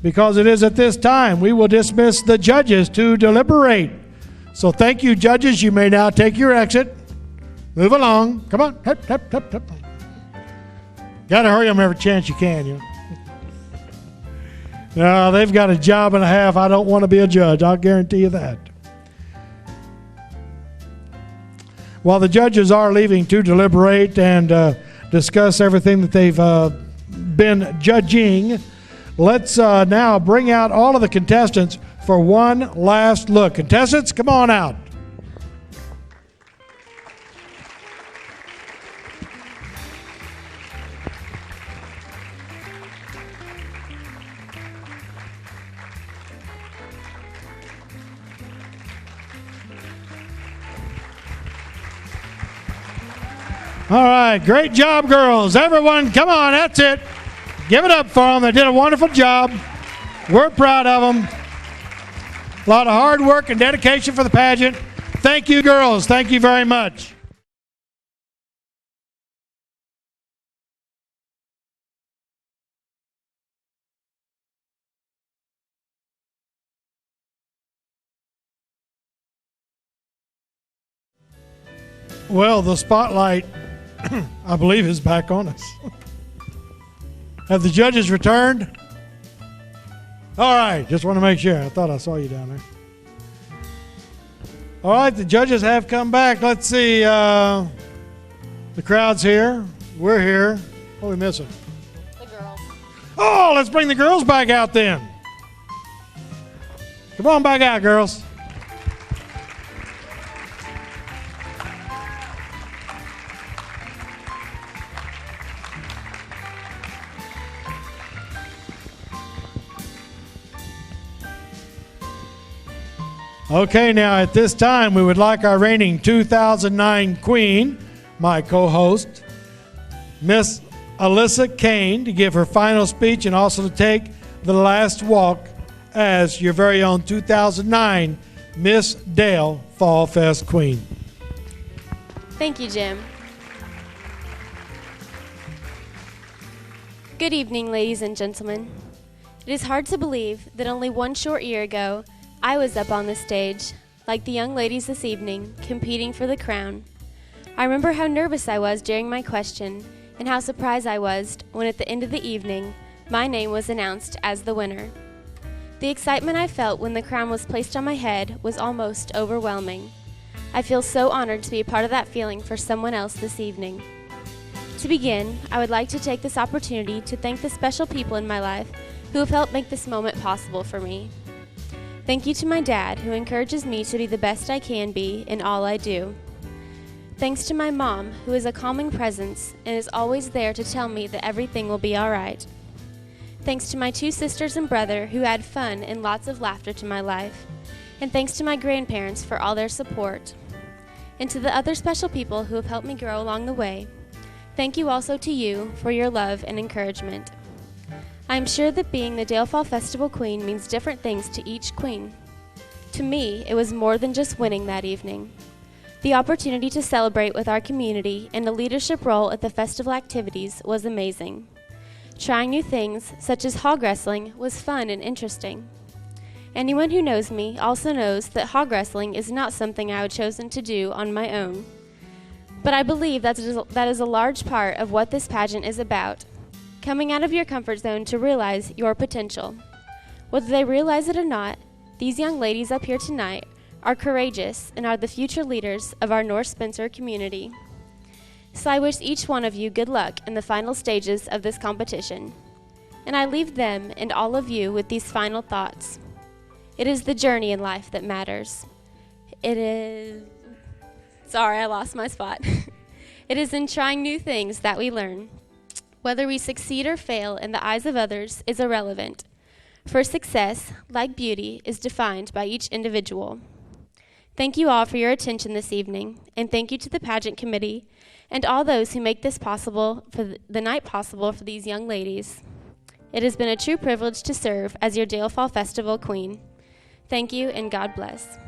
Because it is at this time we will dismiss the judges to deliberate. So thank you, judges. You may now take your exit. Move along. Come on. Hep, hep, hep, hep. Got to hurry them every chance you can. You know? No, they've got a job and a half. I don't want to be a judge. I'll guarantee you that. While the judges are leaving to deliberate and discuss everything that they've been judging, let's now bring out all of the contestants for one last look. Contestants, come on out. All right, great job, girls. Everyone, come on, that's it. Give it up for them. They did a wonderful job. We're proud of them. A lot of hard work and dedication for the pageant. Thank you, girls. Thank you very much. Well, the spotlight, I believe, is back on us. Have the judges returned? All right, just want to make sure. I thought I saw you down there. All right, the judges have come back. Let's see. The crowd's here. We're here. What are we missing? The girls. Oh, let's bring the girls back out then. Come on back out, girls. Okay, now at this time, we would like our reigning 2009 queen, my co-host, Miss Alyssa Kane, to give her final speech and also to take the last walk as your very own 2009 Miss Dale Fall Fest Queen. Thank you, Jim. Good evening, ladies and gentlemen. It is hard to believe that only one short year ago, I was up on the stage, like the young ladies this evening, competing for the crown. I remember how nervous I was during my question and how surprised I was when at the end of the evening, my name was announced as the winner. The excitement I felt when the crown was placed on my head was almost overwhelming. I feel so honored to be a part of that feeling for someone else this evening. To begin, I would like to take this opportunity to thank the special people in my life who have helped make this moment possible for me. Thank you to my dad, who encourages me to be the best I can be in all I do. Thanks to my mom, who is a calming presence and is always there to tell me that everything will be all right. Thanks to my 2 sisters and brother, who add fun and lots of laughter to my life. And thanks to my grandparents for all their support. And to the other special people who have helped me grow along the way, thank you also to you for your love and encouragement. I am sure that being the Dale Fall Festival Queen means different things to each queen. To me, it was more than just winning that evening. The opportunity to celebrate with our community and a leadership role at the festival activities was amazing. Trying new things, such as hog wrestling, was fun and interesting. Anyone who knows me also knows that hog wrestling is not something I would chosen to do on my own. But I believe that is a large part of what this pageant is about. Coming out of your comfort zone to realize your potential. Whether they realize it or not, these young ladies up here tonight are courageous and are the future leaders of our North Spencer community. So I wish each one of you good luck in the final stages of this competition. And I leave them and all of you with these final thoughts. It is the journey in life that matters. Sorry, I lost my spot. It is in trying new things that we learn. Whether we succeed or fail in the eyes of others is irrelevant. For success, like beauty, is defined by each individual. Thank you all for your attention this evening, and thank you to the pageant committee and all those who make this possible for the night possible for these young ladies. It has been a true privilege to serve as your Dale Fall Festival Queen. Thank you, and God bless.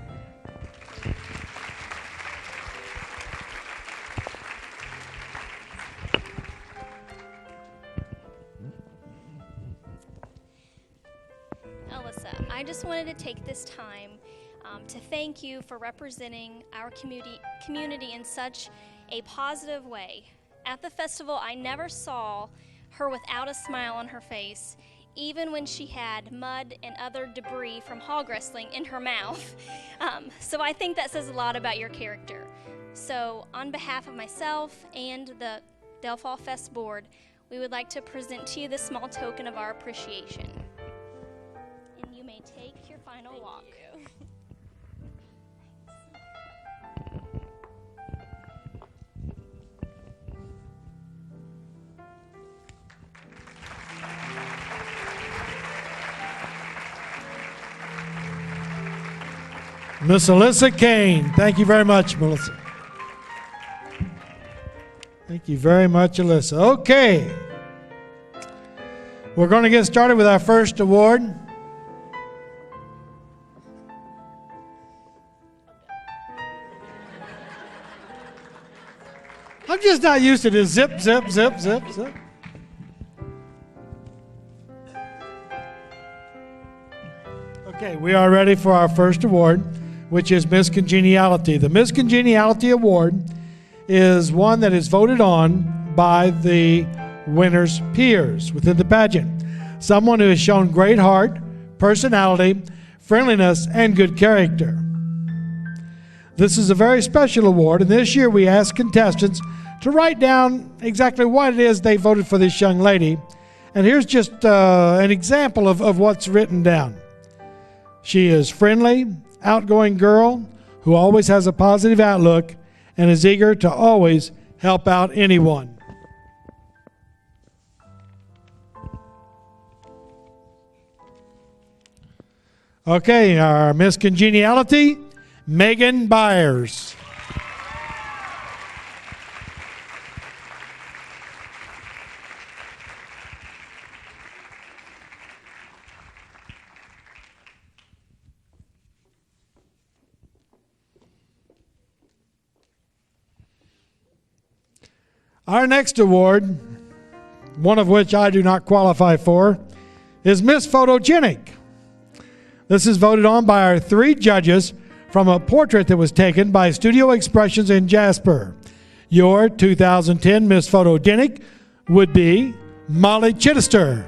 Alyssa, I just wanted to take this time to thank you for representing our community in such a positive way. At the festival, I never saw her without a smile on her face, even when she had mud and other debris from hog wrestling in her mouth. So I think that says a lot about your character. So on behalf of myself and the Dale Fall Fest Board, we would like to present to you this small token of our appreciation. And you may take your final walk. Miss Alyssa Kane. Thank you very much, Melissa. Thank you very much, Alyssa. Okay. We're going to get started with our first award. I'm just not used to this zip, zip, zip, zip, zip. Okay, we are ready for our first award, which is Miss Congeniality. The Miss Congeniality Award is one that is voted on by the winner's peers within the pageant. Someone who has shown great heart, personality, friendliness, and good character. This is a very special award, and this year we asked contestants to write down exactly what it is they voted for this young lady. And here's just an example of what's written down. She is friendly, outgoing girl who always has a positive outlook and is eager to always help out anyone. Okay, our Miss Congeniality, Megan Byers. Our next award, one of which I do not qualify for, is Miss Photogenic. This is voted on by our 3 judges from a portrait that was taken by Studio Expressions in Jasper. Your 2010 Miss Photogenic would be Molly Chittister.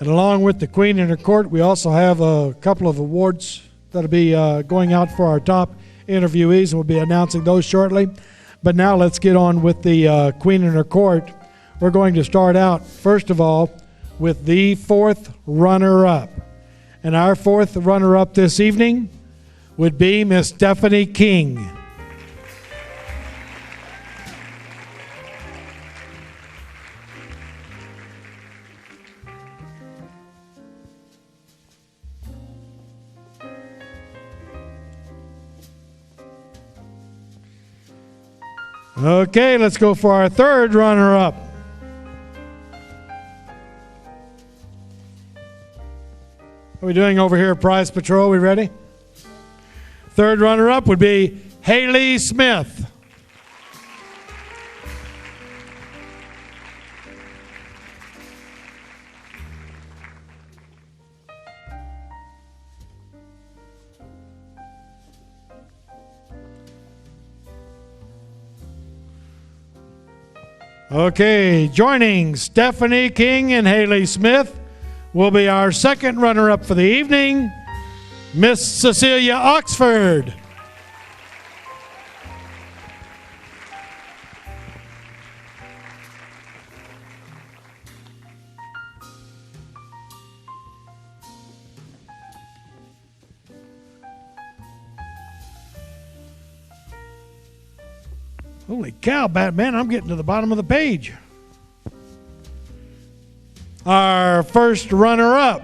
And along with the Queen and her court, we also have a couple of awards that'll be going out for our top interviewees, and we'll be announcing those shortly. But now let's get on with the Queen and her court. We're going to start out, first of all, with the fourth runner-up. And our fourth runner-up this evening would be Miss Stephanie King. Okay, let's go for our third runner-up. How are we doing over here at Prize Patrol? We ready? Third runner-up would be Haley Smith. Okay, joining Stephanie King and Haley Smith will be our second runner-up for the evening, Miss Cecilia Oxford. Holy cow, Batman, I'm getting to the bottom of the page. Our first runner-up.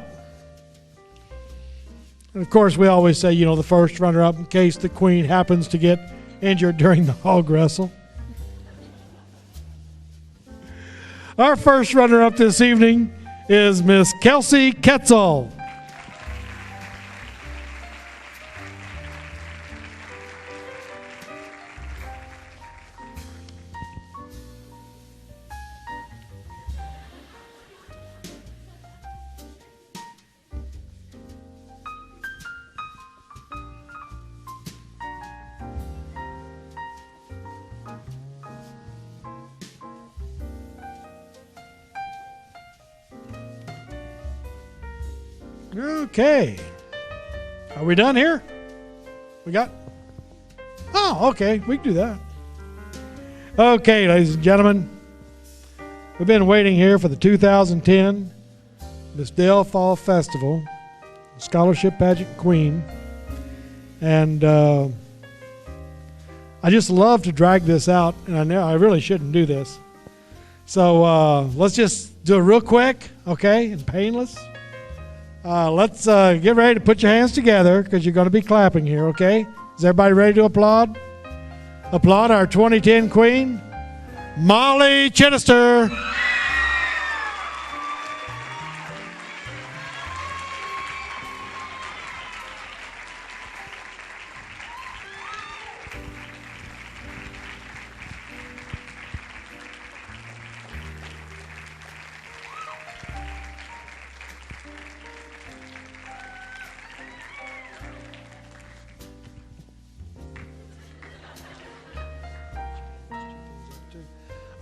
And of course, we always say, you know, the first runner-up in case the Queen happens to get injured during the hog wrestle. Our first runner-up this evening is Miss Kelsey Ketzel. Okay. Are we done here? We got? Oh, okay. We can do that. Okay, ladies and gentlemen. We've been waiting here for the 2010 Miss Dale Fall Festival, Scholarship Pageant Queen. And I just love to drag this out, and I know I really shouldn't do this. So let's just do it real quick, okay, and painless. Let's get ready to put your hands together because you're going to be clapping here, okay? Is everybody ready to applaud? Applaud our 2010 Queen, Molly Chittister.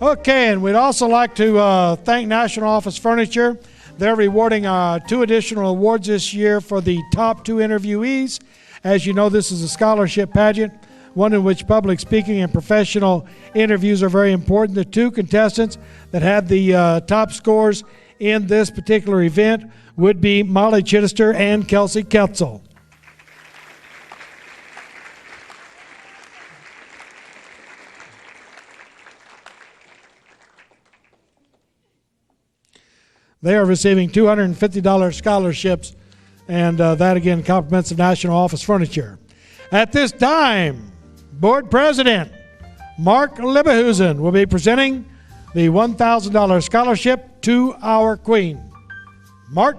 Okay, and we'd also like to thank National Office Furniture. They're rewarding 2 additional awards this year for the top 2 interviewees. As you know, this is a scholarship pageant, one in which public speaking and professional interviews are very important. The 2 contestants that had the top scores in this particular event would be Molly Chittister and Kelsey Ketzel. They are receiving $250 scholarships, and that again compliments of National Office Furniture. At this time, Board President Mark Liebehusen will be presenting the $1,000 scholarship to our Queen. Mark?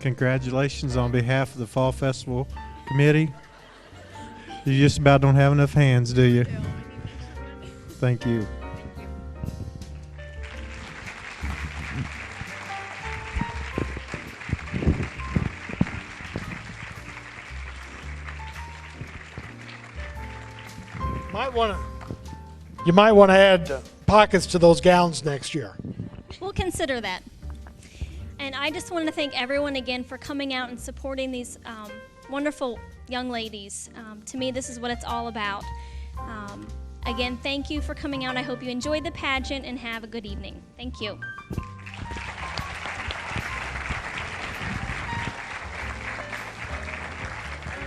Congratulations on behalf of the Fall Festival Committee. You just about don't have enough hands, do you? Thank you. You might want to add pockets to those gowns next year. We'll consider that. And I just want to thank everyone again for coming out and supporting these wonderful young ladies. To me, this is what it's all about. Again, thank you for coming out. I hope you enjoyed the pageant and have a good evening. Thank you.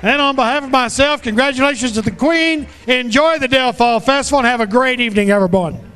And on behalf of myself, congratulations to the Queen. Enjoy the Del Fall Festival and have a great evening, everyone.